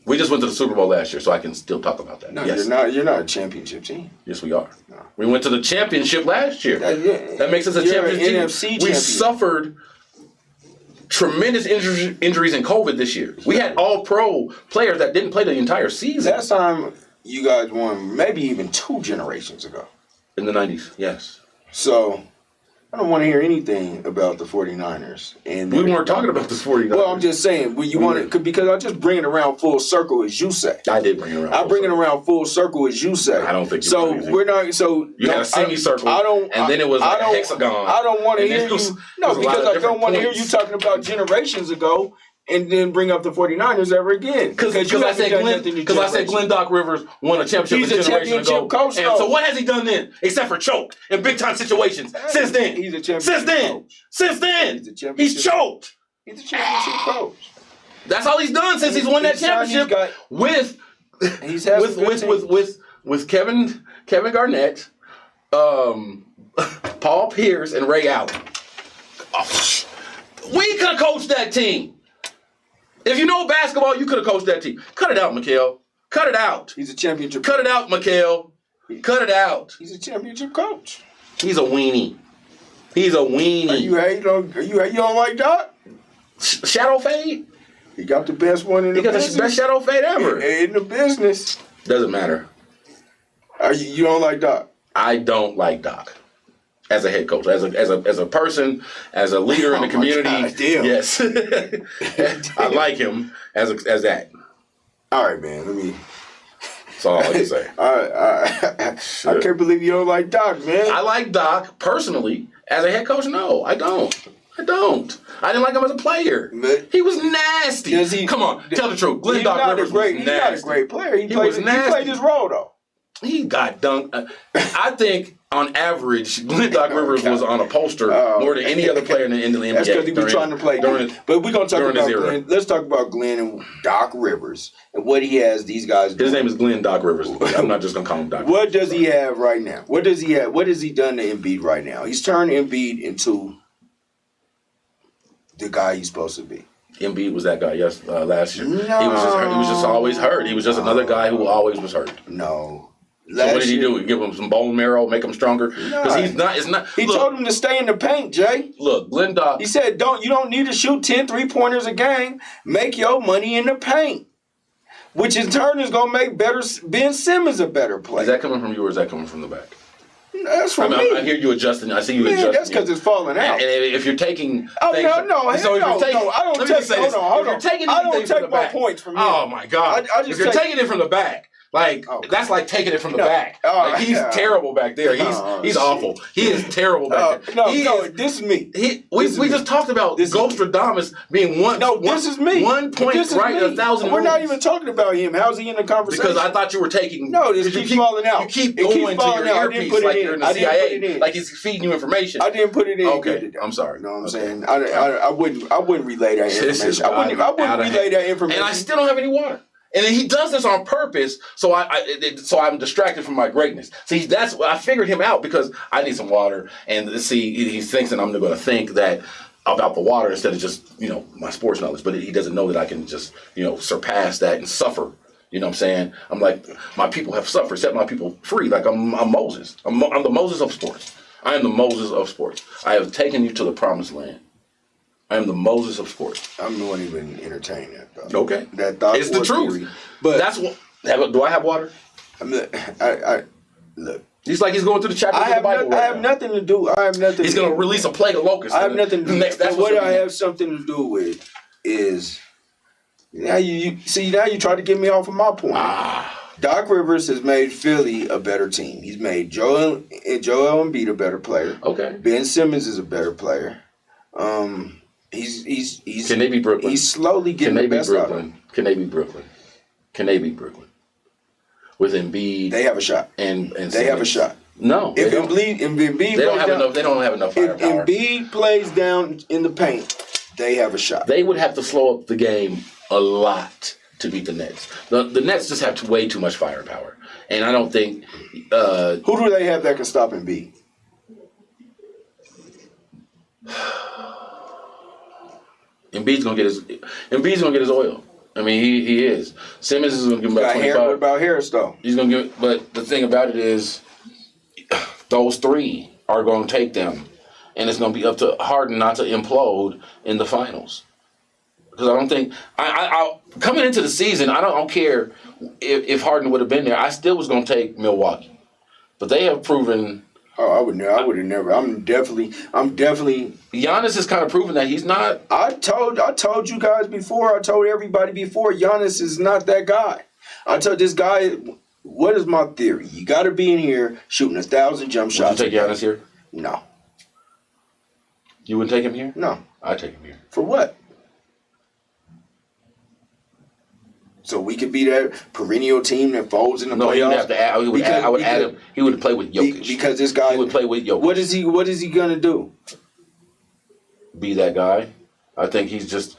We just went to the Super Bowl last year, so I can still talk about that. No, yes. You're not a championship team. Yes, we are. No. We went to the championship last year. That makes us a championship team. NFC champion. We suffered tremendous injuries in COVID this year. We had all-pro players that didn't play the entire season. Last time you guys won, maybe even 2 generations ago. In the 90s, yes. So... I don't want to hear anything about the 49ers. And we weren't talking about the 49ers. Well, I'm just saying, because I just bring it around full circle, as you say. I did bring it around. I bring it around full circle, as you say. I don't think you so. We're not. So you had a semicircle. And then it was like a hexagon. I don't want to hear you. No, because I don't want to hear you talking about generations ago. And then bring up the 49ers ever again. Because I said Glenn Doc Rivers won a championship He's a championship coach. And so what has he done then? Except for choke in big time situations. Since then. He's a championship coach. Since then. He's choked. He's a championship coach. That's all he's done since he's won that championship with Kevin Garnett, Paul Pierce, and Ray Allen. We could have coached that team. If you know basketball, you could have coached that team. Cut it out, Mikhail. Cut it out. He's a championship coach. Cut it out, Mikhail. Cut it out. He's a championship coach. He's a weenie. He's a weenie. You don't like Doc? Shadow fade? He got the best one in the business. He got the best shadow fade ever. In the business. Doesn't matter. You don't like Doc? I don't like Doc. As a head coach, as a person, as a leader in the community, God, damn. Yes, I like him as that. All right, man. That's all I can say. All right. Sure. I can't believe you don't like Doc, man. I like Doc personally. As a head coach, no, I don't. I didn't like him as a player. He was nasty. Come on, tell the truth. Glenn Doc Rivers was nasty. He's not a great player. He played his role though. He got dunked. I think on average, Glenn Doc Rivers was on a poster more than any other player in the NBA. That's because he was trying to play. But we're going to talk about Glenn. Let's talk about Glenn and Doc Rivers and what he has these guys doing. His name is Glenn Doc Rivers. I'm not just going to call him Doc Rivers. What does he have right now? What does he have? What has he done to Embiid right now? He's turned Embiid into the guy he's supposed to be. Embiid was that guy last year. No. He was just always hurt. He was just another guy who always was hurt. No. So what did he do? Give him some bone marrow, make him stronger? Because he's not. It's not. He told him to stay in the paint, Jay. Look, Glendock. He said, you don't need to shoot 10 3-pointers a game. Make your money in the paint. Which in turn is going to make Ben Simmons a better player. Is that coming from you or is that coming from the back? That's from me. I hear you adjusting. I see you adjusting. That's because it's falling out. And if you're taking I don't take my points from you. Oh my God! If you're taking it from the back, that's like taking it from the back. He's terrible back there. He's awful. He is terrible back there. This is me. We just talked about Gostradamus being this is me. 1 point right 1,000. We're not even talking about him. How's he in the conversation? Because I thought you were taking. No, this keeps falling out. You keep going to your earpiece like you're in the CIA, like he's feeding you information. I didn't put it in. Okay, I'm sorry. You know what I'm saying? I wouldn't relay that information. I wouldn't relay that information. And I still don't have any water. And then he does this on purpose, so I'm distracted from my greatness. See, I figured him out because I need some water, and see, he thinks that I'm going to think that about the water instead of just my sports knowledge. But he doesn't know that I can just surpass that and suffer. You know what I'm saying? I'm like, my people have suffered, set my people free. Like I'm Moses. I'm the Moses of sports. I am the Moses of sports. I have taken you to the promised land. I am the Moses of sports. I'm not even entertaining that though. Okay, that thought it's the truth. Theory, but that's what. Do I have water? I look. He's like he's going through the chapters of the Bible. I have nothing to do. He's going to release a plague of locusts. I have nothing to do. That's what I have something to do with is now you try to get me off of my point. Doc Rivers has made Philly a better team. He's made Joel Embiid a better player. Okay. Ben Simmons is a better player. He's Can they be Brooklyn? He's slowly getting the best out of him. Can they be Brooklyn? Can they be Brooklyn? With Embiid, they have a shot. And they have a shot. No, if Embiid they don't have enough. They don't have enough firepower. If Embiid plays down in the paint, they have a shot. They would have to slow up the game a lot to beat the Nets. The Nets just have way too much firepower, and I don't think. Who do they have that can stop Embiid? Embiid's gonna get his oil. I mean, he is. Simmons is gonna give him about 25. What about Harris though? He's gonna give. But the thing about it is, those three are gonna take them, and it's gonna be up to Harden not to implode in the finals. Because I don't think I coming into the season, I don't care if Harden would have been there. I still was gonna take Milwaukee, but they have proven. Oh, I would have never. I'm definitely. Giannis has kind of proven that he's not. I told you guys before. I told everybody before. Giannis is not that guy. I told this guy. What is my theory? You got to be in here shooting 1,000 jump shots. Would you take Giannis here? No. You wouldn't take him here? No. I'd take him here. For what? So we could be that perennial team that folds in the playoffs. No, he would have to add. I would add him. He would play with Jokic. Because this guy he would play with Jokic. What is he gonna do? Be that guy. I think he's just.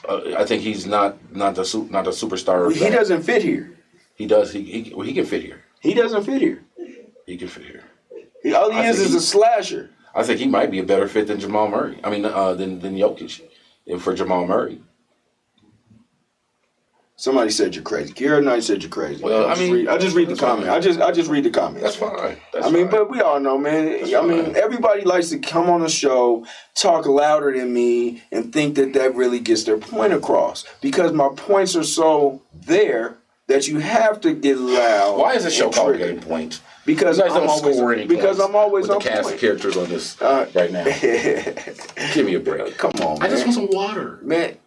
I think he's not the superstar. He doesn't fit here. He does. He can fit here. He doesn't fit here. He can fit here. All he is a slasher. I think he might be a better fit than Jamal Murray. I mean, than Jokic, for Jamal Murray. Somebody said you're crazy. Kira Knight said you're crazy. Well, I just read the comment. I just read the comments. That's fine. But we all know, man. Everybody likes to come on the show, talk louder than me, and think that really gets their point across. Because my points are so there that you have to get loud. Why is the show called Game Point? Because I'm always on the cast of characters on this right now. Give me a break. Come on, man. I just want some water, man.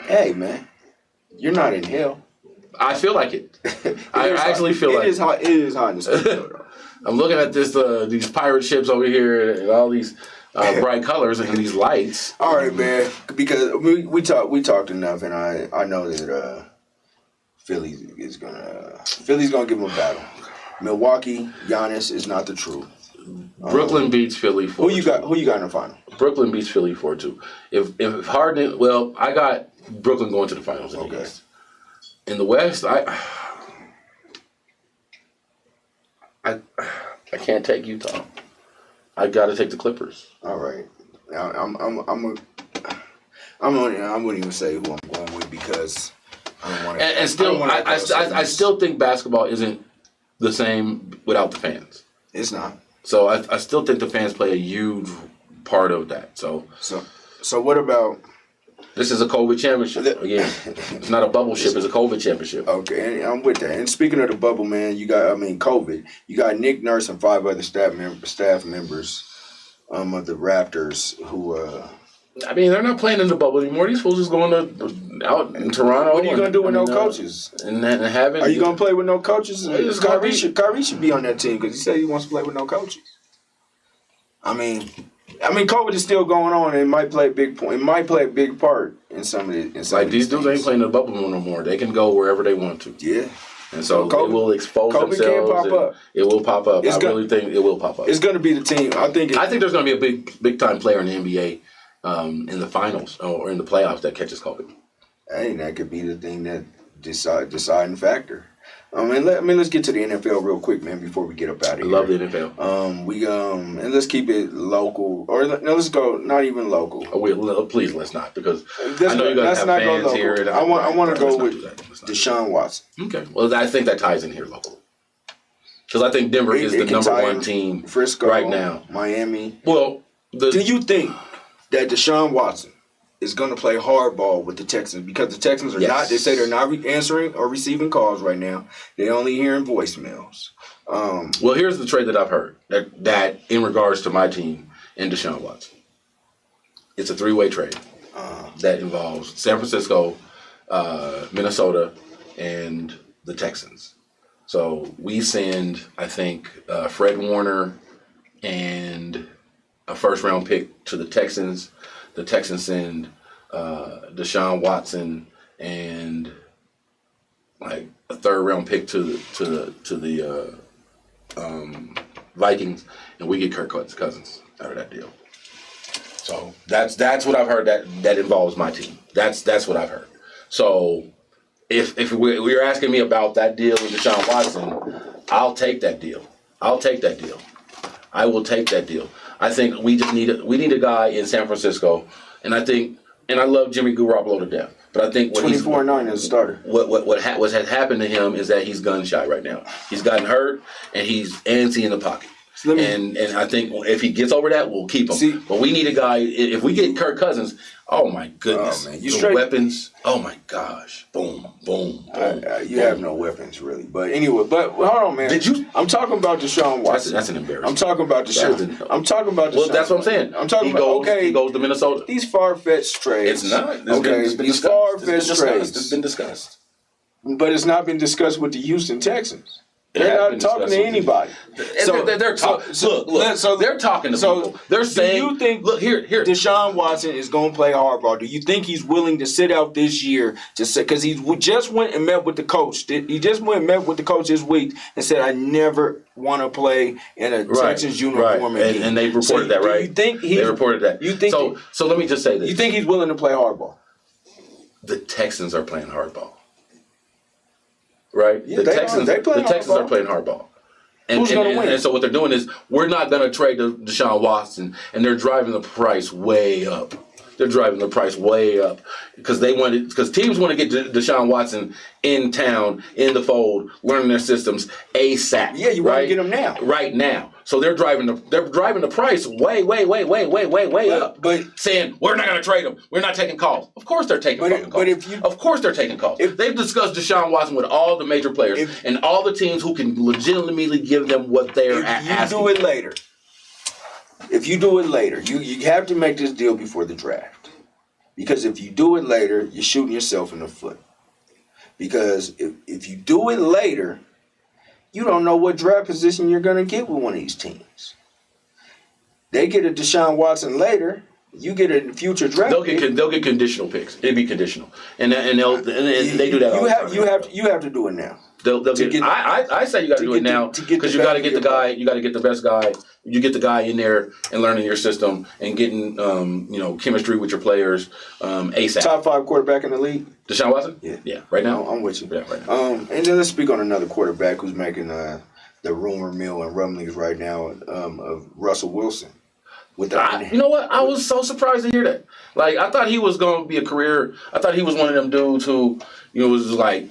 Hey, man. You're not in hell. I feel like it. I actually feel like it is hot. It is hot in the studio. I'm looking at these pirate ships over here and all these bright colors and these lights. All right, man. Because we talked enough, and I know that Philly's gonna give them a battle. Milwaukee, Giannis is not the truth. Brooklyn beats Philly 4-2. Who you got in the final? Brooklyn beats Philly 4-2. If Harden, well, I got Brooklyn going to the finals in the East. In the West, I can't take Utah. I got to take the Clippers. All right. Now I wouldn't even say who I'm going with because I don't want to. And still, I still think basketball isn't the same without the fans. It's not. So I still think the fans play a huge part of that. So what about? This is a COVID championship. Again, it's not a bubble ship. It's a COVID championship. Okay, and I'm with that. And speaking of the bubble, man, COVID. You got Nick Nurse and 5 other staff members of the Raptors who. I mean, they're not playing in the bubble anymore. These fools just going out in Toronto. What are you gonna do with no coaches? And having? Are you gonna play with no coaches? Kyrie should be on that team because he said he wants to play with no coaches. I mean, COVID is still going on, and it might play a big point. It might play a big part in some of the. Like these dudes ain't playing in the bubble no more. They can go wherever they want to. Yeah. And so it will expose COVID themselves. Can pop up. It will pop up. I really think it will pop up. It's going to be the team. I think there's going to be a big time player in the NBA in the finals or in the playoffs that catches COVID. Hey, that could be the thing that deciding factor. Let's get to the NFL real quick, man, before we get up out of here. I love the NFL. And let's keep it local, or no, let's go not even local. Please, let's not, because I know you guys have fans here. And I want to go with Deshaun Watson. Okay, well, I think that ties in here local, because I think Denver is the number one team Frisco, right now. Miami. Well, do you think that Deshaun Watson is going to play hardball with the Texans, because the Texans are not, they say they're not answering or receiving calls right now. They're only hearing voicemails. Well, here's the trade that I've heard that in regards to my team and Deshaun Watson. It's a 3-way trade that involves San Francisco, Minnesota, and the Texans. So we send, I think, Fred Warner and a first-round pick to the Texans. The Texans send Deshaun Watson and like a 3rd-round pick to the Vikings, and we get Kirk Cousins out of that deal. So that's what I've heard that involves my team. That's what I've heard. So if you're asking me about that deal with Deshaun Watson, I'll take that deal. I will take that deal. I think we need a guy in San Francisco, and I love Jimmy Garoppolo to death. But I think 24-9 as a starter. What has happened to him is that he's gun shy right now. He's gotten hurt, and he's antsy in the pocket. And I think if he gets over that, we'll keep him. But we need a guy. If we get Kirk Cousins, oh my goodness, the weapons. Oh my gosh, boom, boom, boom. You have no weapons really. But anyway, hold on, man. I'm talking about Deshaun Watson. That's an embarrassment. I'm talking about Deshaun. Well, that's what I'm saying. I'm talking about he goes to Minnesota. These far-fetched trades. It's not. These far-fetched trades. It's been discussed. But it's not been discussed with the Houston Texans. They're not talking to anybody. They're talking. Look. They're talking to people. They're saying. Do you think? Look here. Deshaun Watson is going to play hardball. Do you think he's willing to sit out this year to say? Because he just went and met with the coach. He just went and met with the coach this week and said, "I never want to play in a Texans uniform again." And they reported that, right? Do you think they reported that? You think? So let me just say this. You think he's willing to play hardball? The Texans are playing hardball. Right? Yeah, the Texans are playing hardball. Who's going to win? And so what they're doing is, we're not going to trade Deshaun Watson, and they're driving the price way up. They're driving the price way up because teams want to get Deshaun Watson in town, in the fold, learning their systems ASAP. Yeah, you want to get him now. Right now. So they're driving the price way up. But saying we're not going to trade him. We're not taking calls. Of course they're taking calls. Of course they're taking calls. They've discussed Deshaun Watson with all the major players and all the teams who can legitimately give them what they're asking. If you do it later, you have to make this deal before the draft. Because if you do it later, you're shooting yourself in the foot. Because if you do it later, you don't know what draft position you're going to get with one of these teams. They get a Deshaun Watson later, you get a future draft. They'll get conditional picks. It'd be conditional, and they do that all the time. You have to do it now. I say you got to do it now because you got to get the guy. You got to get the best guy. You get the guy in there and learning your system and getting chemistry with your players ASAP. Top 5 quarterback in the league. Deshaun Watson. Yeah. Right now. I'm with you. Yeah, right now. And then let's speak on another quarterback who's making the rumor mill and rumblings right now of Russell Wilson. You know what? I was so surprised to hear that. Like, I thought he was going to be a career. I thought he was one of them dudes who was like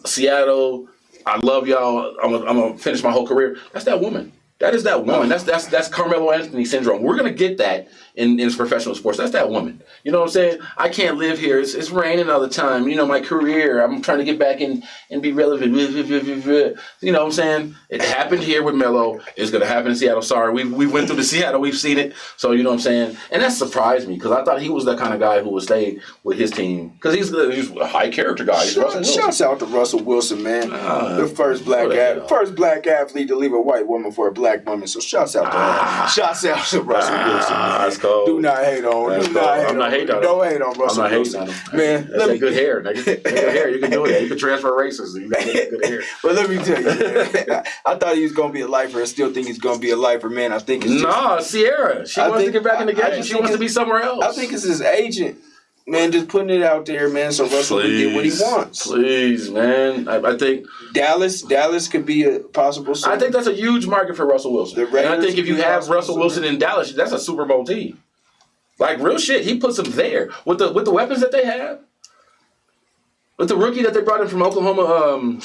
Seattle, I love y'all. I'm gonna finish my whole career. That's that woman. That is that woman. That's Carmelo Anthony syndrome. We're gonna get that in professional sports. That's that woman. You know what I'm saying? I can't live here. It's raining all the time. You know, my career. I'm trying to get back and be relevant. You know what I'm saying? It happened here with Melo. It's gonna happen in Seattle. Sorry, we went through the Seattle. We've seen it. So you know what I'm saying? And that surprised me because I thought he was the kind of guy who would stay with his team because he's a high character guy. Shouts out to Russell Wilson, man. The first black athlete to leave a white woman for a black woman. So shouts out to him. Shouts out to Russell Wilson. That's cold. Do not hate on. I'm not hating on him. Don't hate on Russell I'm not Wilson. hating on him. Man, that's that good hair. Nigga. Good hair. You can do it. You can transfer races. You got good hair. But let me tell you, man, I thought he was gonna be a lifer. I still think he's gonna be a lifer, man. I think it's just, Sierra. She wants to get back in the game. She wants to be somewhere else. I think it's his agent. Man, just putting it out there, man, so Russell can get what he wants. Please, man. I think Dallas could be a possible. I think that's a huge market for Russell Wilson. And I think if you have Russell Wilson in Dallas, that's a Super Bowl team. Like real shit, he puts them there with the weapons that they have, with the rookie that they brought in from Oklahoma.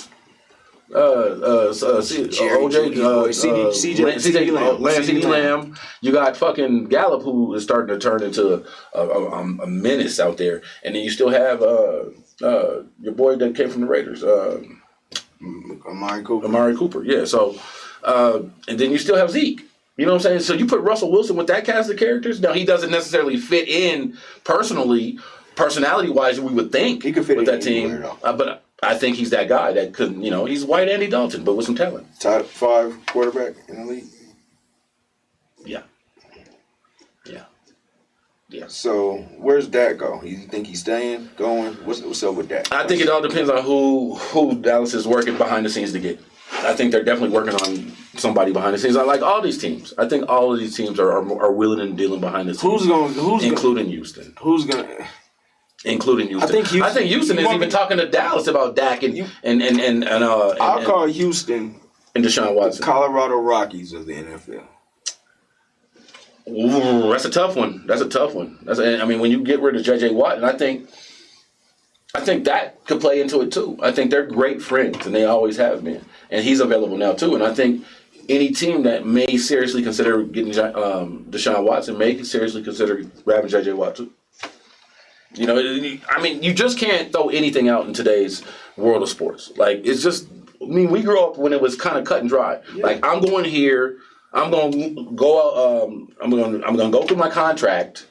CeeDee Lamb. You got fucking Gallup, who is starting to turn into a menace out there, and then you still have your boy that came from the Raiders, Amari Cooper. Amari Cooper, yeah. So, and then you still have Zeke. You know what I'm saying? So you put Russell Wilson with that cast of characters. Now he doesn't necessarily fit in personality-wise. We would think he could fit with in that team, but I think he's that guy that could, he's white Andy Dalton, but with some talent. Top 5 quarterback in the league. Yeah. So where's Dak go? You think he's staying, going? What's up with Dak? I think it all depends on who Dallas is working behind the scenes to get. I think they're definitely working on somebody behind the scenes. I like all these teams. I think all of these teams are willing and dealing behind the scenes. Including Houston. Including Houston. I think Houston is even talking to Dallas about Dak and I'll call Houston and Deshaun Watson. The Colorado Rockies of the NFL. Ooh, that's a tough one. When you get rid of J.J. Watt, and I think that could play into it too. I think they're great friends, and they always have been. And he's available now too. And I think any team that may seriously consider getting Deshaun Watson may seriously consider grabbing J.J. Watt too. You just can't throw anything out in today's world of sports. Like, it's just, we grew up when it was kind of cut and dry. Yeah. Like, I'm going here, I'm going to go, I'm going to go through my contract.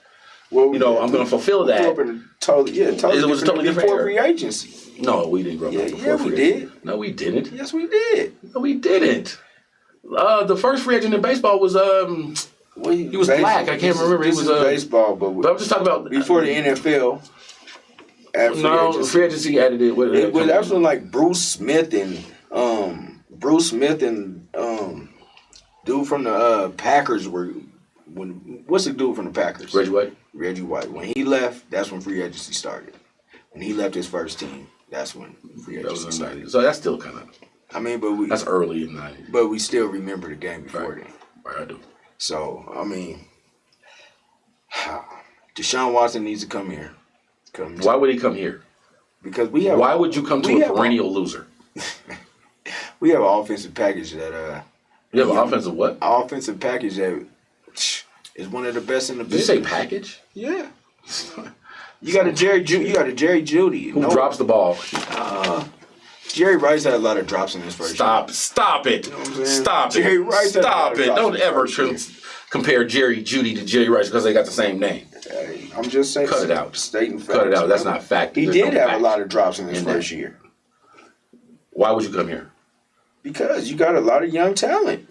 Well, I'm going to fulfill that. It was totally different before free agency. No, we didn't grow up before free agency. Did. No, we didn't. Yes, we did. No, we didn't. The first free agent in baseball was he was black. I can't remember. He was baseball, but I'm just talking about before the NFL. Free agency added it. It was actually like Bruce Smith and dude from the Packers what's the dude from the Packers? Reggie White. When he left, that's when free agency started. When he left his first team, that's when free agency started. So that's still kind of. That's early in the 90s. But we still remember the game before then. Right, I do. So, Deshaun Watson needs to come here. Why would he come here? Because we have. Why would you come to a perennial loser? We have an offensive package that. You have an offensive what? Offensive package that is one of the best in the business. Did you say package? Yeah. You got a Jerry Jeudy. Who drops the ball? Jerry Rice had a lot of drops in his first year. Stop it. You know stop it. Jerry Rice stop it. Don't ever compare Jerry Jeudy to Jerry Rice because they got the same name. Hey, I'm just saying. Cut it out. Stating facts. Cut it out. That's not fact. He did have a lot of drops in his first year. Why would you come here? Because you got a lot of young talent.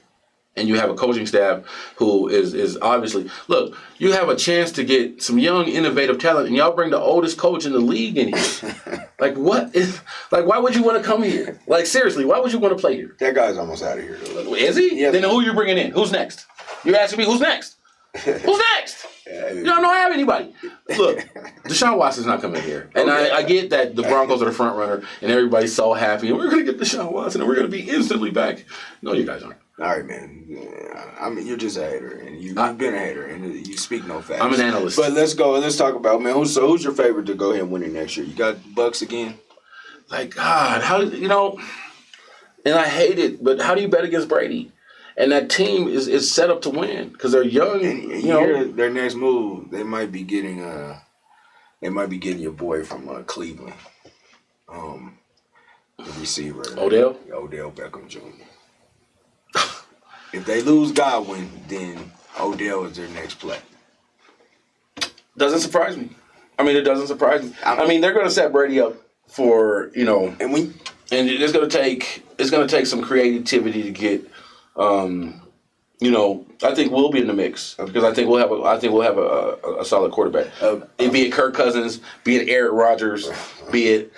And you have a coaching staff who is obviously, look, you have a chance to get some young, innovative talent, and y'all bring the oldest coach in the league in here. Why would you want to come here? Like, seriously, why would you want to play here? That guy's almost out of here, though. Is he? Yeah. Then who are you bringing in? Who's next? You're asking me who's next? Who's next? You don't have anybody. Look, Deshaun Watson's not coming here. And I get that the Broncos are the front runner, and everybody's so happy, and we're going to get Deshaun Watson, and we're going to be instantly back. No, you guys aren't. All right, man. You're just a hater, and you've been a hater, and you speak no facts. I'm an analyst. But let's go and let's talk about, man. Who's your favorite to go ahead and win it next year? You got Bucks again? Like, God, how And I hate it, but how do you bet against Brady? And that team is set up to win because they're young. And you know, their next move, they might be getting your boy from Cleveland, the receiver, Odell Beckham Jr. If they lose Godwin, then Odell is their next play. Doesn't surprise me. I mean, it doesn't surprise me. I mean, they're going to set Brady up for and it's going to take some creativity to get. I think we'll be in the mix because I think we'll have a solid quarterback. Be it Kirk Cousins, be it Aaron Rodgers, be it.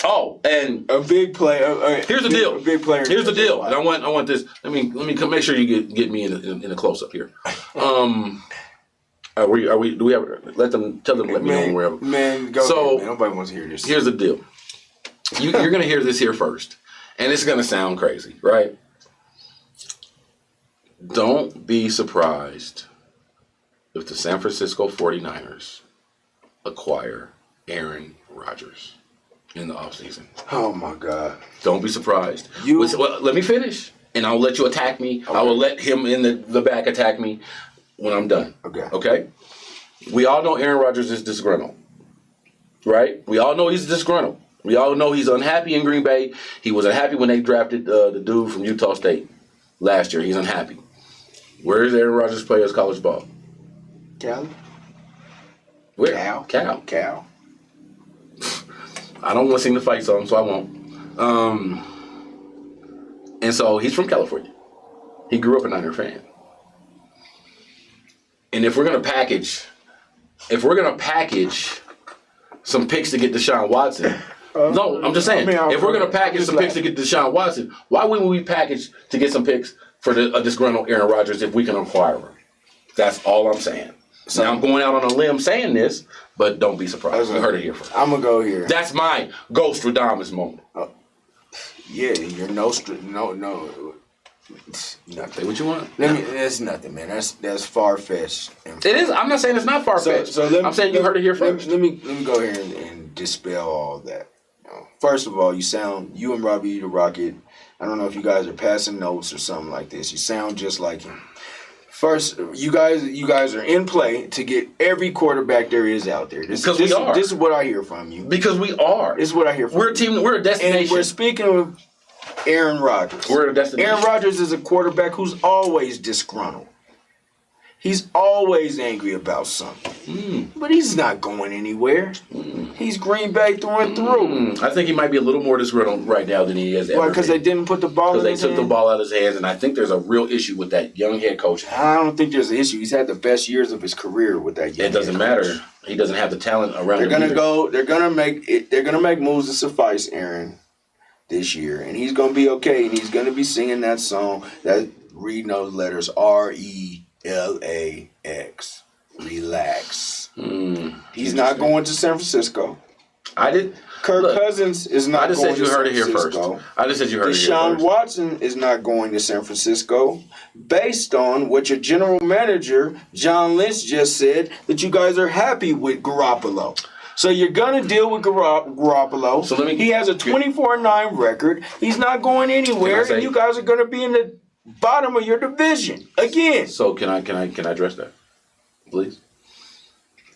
Oh, and a big player. Here's the deal. A big player. Here's the deal. And I want this. Let me come. Make sure you get me in a close up here. Are we? Do we have? Let them tell them. Let me know wherever. Man, go ahead, man. Nobody wants to hear this. Here's the deal. You're gonna hear this here first, and it's gonna sound crazy, right? Don't be surprised if the San Francisco 49ers acquire Aaron Rodgers in the offseason. Oh, my God. Don't be surprised. Well, let me finish, and I'll let you attack me. Okay. I will let him in the back attack me when I'm done. Okay? We all know Aaron Rodgers is disgruntled, right? We all know he's disgruntled. We all know he's unhappy in Green Bay. He was unhappy when they drafted the dude from Utah State last year. He's unhappy. Where does Aaron Rodgers play his college ball? Cali. Where? Cal. I don't want to sing the fight song, so I won't. And so he's from California. He grew up a Niner fan. And if we're gonna package some picks to get Deshaun Watson, no, I'm just saying. If we're gonna package some picks to get Deshaun Watson, why wouldn't we package to get some picks for a disgruntled Aaron Rodgers if we can acquire him? That's all I'm saying. So now I'm going out on a limb saying this, but don't be surprised. You heard it here first. I'm gonna go here. That's my Ghostradamus moment. Yeah, you're no. Nothing. Say what you want. That's nothing, man. That's far fetched. It is. I'm not saying it's not far fetched. I'm saying you heard it here first. Let me go here and dispel all that. First of all, you and Robbie the Rocket. I don't know if you guys are passing notes or something like this. You sound just like him. First, you guys are in play to get every quarterback there is out there. Because we are. This is what I hear from you. Because we are. This is what I hear from you. We're a team. We're a destination. And we're speaking of Aaron Rodgers. We're a destination. Aaron Rodgers is a quarterback who's always disgruntled. He's always angry about something. But he's not going anywhere. He's Green Bay through and through. I think he might be a little more disgruntled right now than he is ever. Why? Because they didn't put the ball in his hands? Because they took the ball out of his hands, and I think there's a real issue with that young head coach. I don't think there's an issue. He's had the best years of his career with that young head coach. It doesn't matter. He doesn't have the talent around him. They're gonna make moves to suffice Aaron this year, and he's gonna be okay, and he's gonna be singing that song, reading those letters, RELAX. Relax. He's not going to San Francisco. Kirk Cousins is not going to San Francisco. I just said you heard it here first. I just said you heard it here first. Deshaun Watson is not going to San Francisco based on what your general manager, John Lynch, just said, that you guys are happy with Garoppolo. So you're going to deal with Garoppolo. So he has a 24-9 record. He's not going anywhere, and you guys are going to be in the bottom of your division again. So can I address that, please?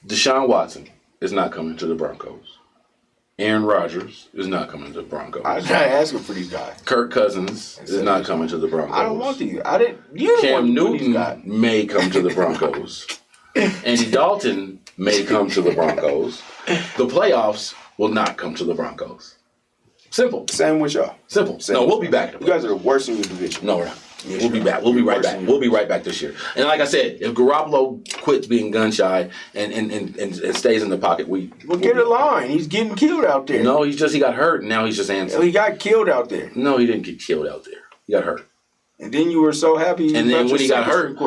Deshaun Watson is not coming to the Broncos. Aaron Rodgers is not coming to the Broncos. I was trying to ask him for these guys. Kirk Cousins is not coming to the Broncos. I don't want to. Cam Newton may come to the Broncos. Andy Dalton may come to the Broncos. The playoffs will not come to the Broncos. Simple. Same with y'all. Simple. No, we'll be back. You guys are the worst in your division. No, we're not. We'll be back. We'll be right back. We'll be right back this year. And like I said, if Garoppolo quits being gun shy and stays in the pocket, we'll get a line. He's getting killed out there. No, he got hurt, and now he's just answering. He got killed out there. No, he didn't get killed out there. He got hurt. And then you were so happy. And then when he got hurt,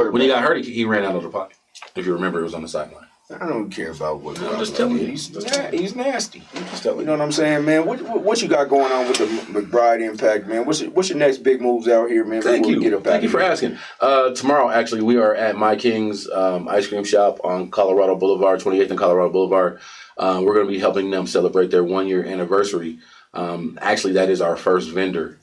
he ran out of the pocket. If you remember, it was on the sideline. I don't care about what. I'm just telling you. He's nasty. You know what I'm saying, man? What you got going on with the McBride impact, man? What's your next big moves out here, man? Thank you for asking. Tomorrow, actually, we are at My King's Ice Cream Shop on Colorado Boulevard, 28th and Colorado Boulevard. We're going to be helping them celebrate their 1-year anniversary. Actually, that is our first vendor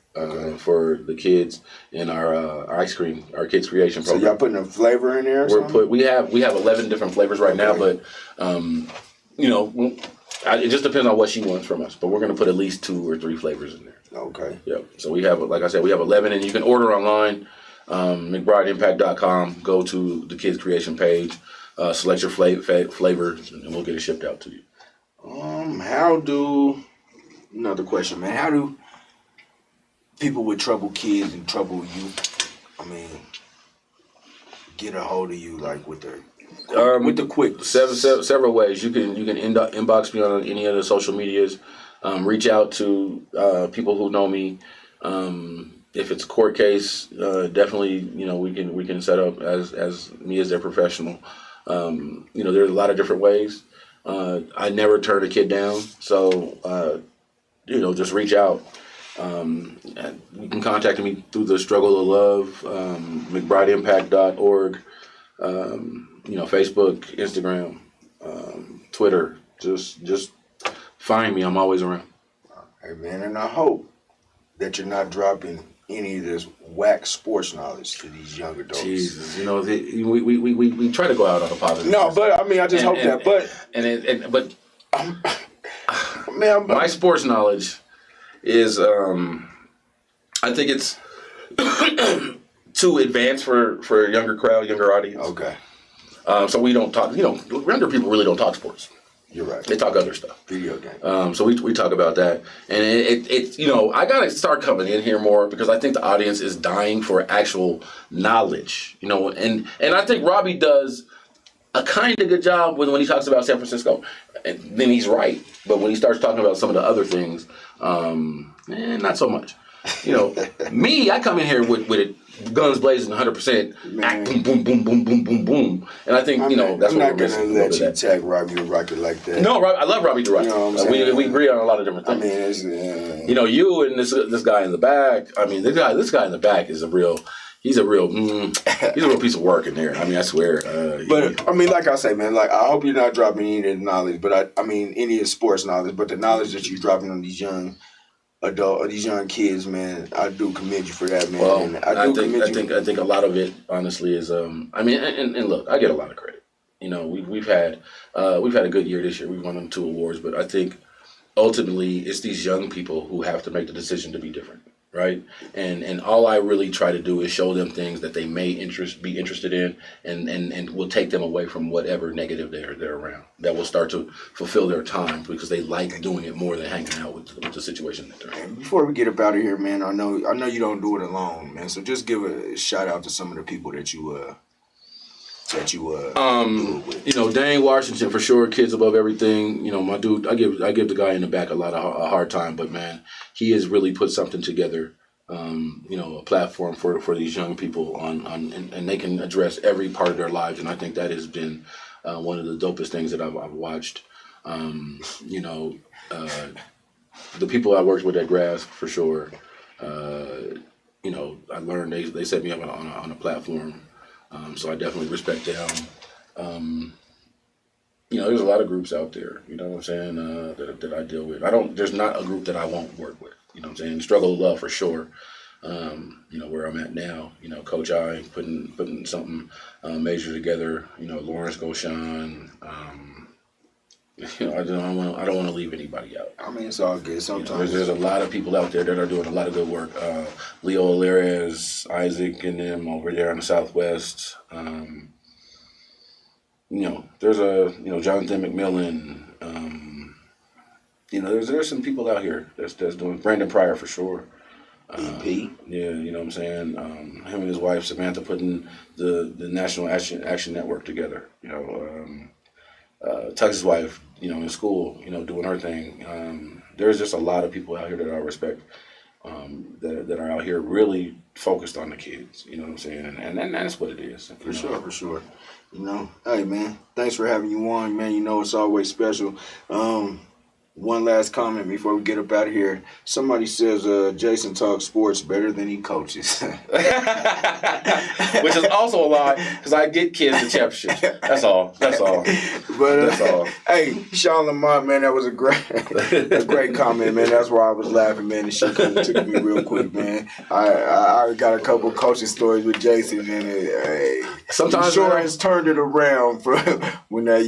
for the kids in our ice cream, our kids creation So program. y'all putting a flavor in there? Or something? We have 11 different flavors right now, but it just depends on what she wants from us. But we're gonna put at least 2 or 3 flavors in there. Okay. Yep. So we have, like I said, we have 11, and you can order online. McBrideImpact.com. Go to the kids creation page, select your flavors, and we'll get it shipped out to you. Another question, man. How do people with troubled kids and troubled youth, get a hold of you, like with the quick? Several ways. You can inbox me on any of the social medias. Reach out to people who know me. If it's a court case, definitely, we can set up as me as their professional. There's a lot of different ways. I never turn a kid down, so just reach out. And you can contact me through the Struggle of Love, McBrideImpact.org, Facebook, Instagram, Twitter. Just find me. I'm always around. Hey, man, and I hope that you're not dropping any of this whack sports knowledge to these young adults. Jesus, we try to go out on a positive. No, but I just hope that. But man, my sports knowledge is, I think it's too advanced for a younger crowd, younger audience. Okay. So we don't talk. Younger people really don't talk sports. You're right. They talk other stuff. Video game. So we talk about that, and it's I gotta start coming in here more because I think the audience is dying for actual knowledge, and I think Robbie does a kind of good job when he talks about San Francisco, and then he's right, but when he starts talking about some of the other things, not so much. Me, I come in here with it. Guns blazing, 100%. Boom, boom, boom, boom, boom, boom, boom. And I think that's I'm what not we're gonna missing. let you tag Robbie the Rocket like that. No, I love Robbie the Rocket. You know what I'm saying? We agree on a lot of different things. You and this guy in the back. This guy in the back is he's a real piece of work in there. I swear. But like I say, man, like I hope you're not dropping any of the knowledge, but any of the sports knowledge, but the knowledge that you're dropping on these young kids, man, I do commend you for that, man. Well, and I think a lot of it, honestly, is and look, I get a lot of credit. We've had a good year this year. We've won 2 awards, but I think ultimately it's these young people who have to make the decision to be different, right? And all I really try to do is show them things that they may be interested in, and will take them away from whatever negative they're around. That will start to fulfill their time because they like doing it more than hanging out with the situation that they're in. And before we get up out of here, man, I know you don't do it alone, man. So just give a shout out to some of the people that you do it with. Dane Washington for sure. Kids Above Everything. My dude. I give the guy in the back a hard time, but man, he has really put something together. A platform for these young people and they can address every part of their lives, and I think that has been one of the dopest things that I've watched. The people I worked with at Grass for sure. I learned they set me up on a platform. So I definitely respect them. There's a lot of groups out there, you know what I'm saying, that I deal with. There's not a group that I won't work with, you know what I'm saying? Struggle of Love for sure. Where I'm at now, Coach I putting something major together, Lawrence Goshan, I don't want to leave anybody out. It's all good. Sometimes there's a lot of people out there that are doing a lot of good work. Leo Alvarez, Isaac, and them over there in the Southwest. There's Jonathan McMillan. There's some people out here that's doing. Brandon Pryor for sure. EP. Yeah, you know what I'm saying. Him and his wife Samantha putting the National Action Network together. Tuck's wife, in school, doing her thing. There's just a lot of people out here that I respect, that are out here really focused on the kids. You know what I'm saying? And that's what it is. For sure. Hey man, thanks for having you on, man. It's always special. One last comment before we get up out of here. Somebody says Jason talks sports better than he coaches. Which is also a lie, because I get kids to championships. That's all. But that's all. Hey, Sean Lamont, man, that was a great comment, man. That's why I was laughing, man. The shit kind of took me real quick, man. I got a couple coaching stories with Jason, and sometimes insurance turned it around for when that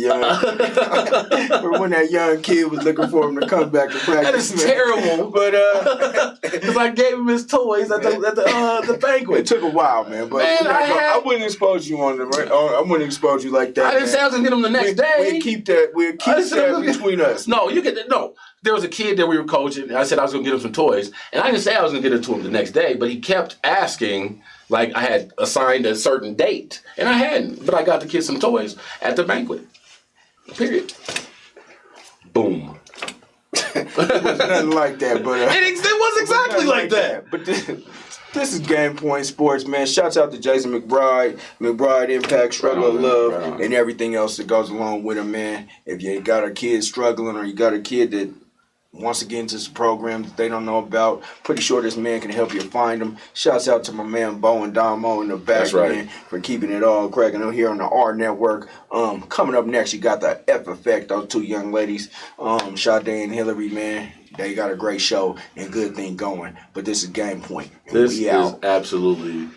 young kid was looking for him to come back to practice. That is terrible. But because I gave him his toys at the banquet. It took a while, man. But Man, I wouldn't expose you on the. I wouldn't expose you like that. I didn't say I was gonna get him the next day. We'll keep that between us. No, there was a kid that we were coaching, and I said I was gonna get him some toys, and I didn't say I was gonna get it to him the next day, but he kept asking. Like I had assigned a certain date, and I hadn't, but I got the kid some toys at the banquet. Period. Boom. It was nothing like that, but it was exactly like that. But this is Game Point Sports, man. Shouts out to Jason McBride, Impact, Struggle of Love, and everything else that goes along with him, man. If you got a kid struggling, or you got a kid that wants to get into some programs that they don't know about, pretty sure this man can help you find them. Shouts out to my man Bo and Damo in the back, That's right, man, for keeping it all cracking on here on the R Network. Coming up next, you got the F Effect, those two young ladies, Sade and Hillary, man. They got a great show and good thing going. But this is Game Point. This is absolutely,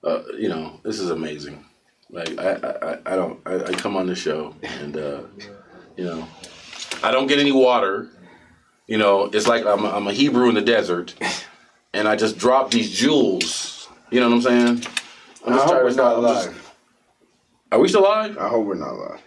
this is amazing. Like I come on this show and I don't get any water. It's like I'm a Hebrew in the desert, and I just drop these jewels. You know what I'm saying? I hope we're not live. Are we still live? I hope we're not live.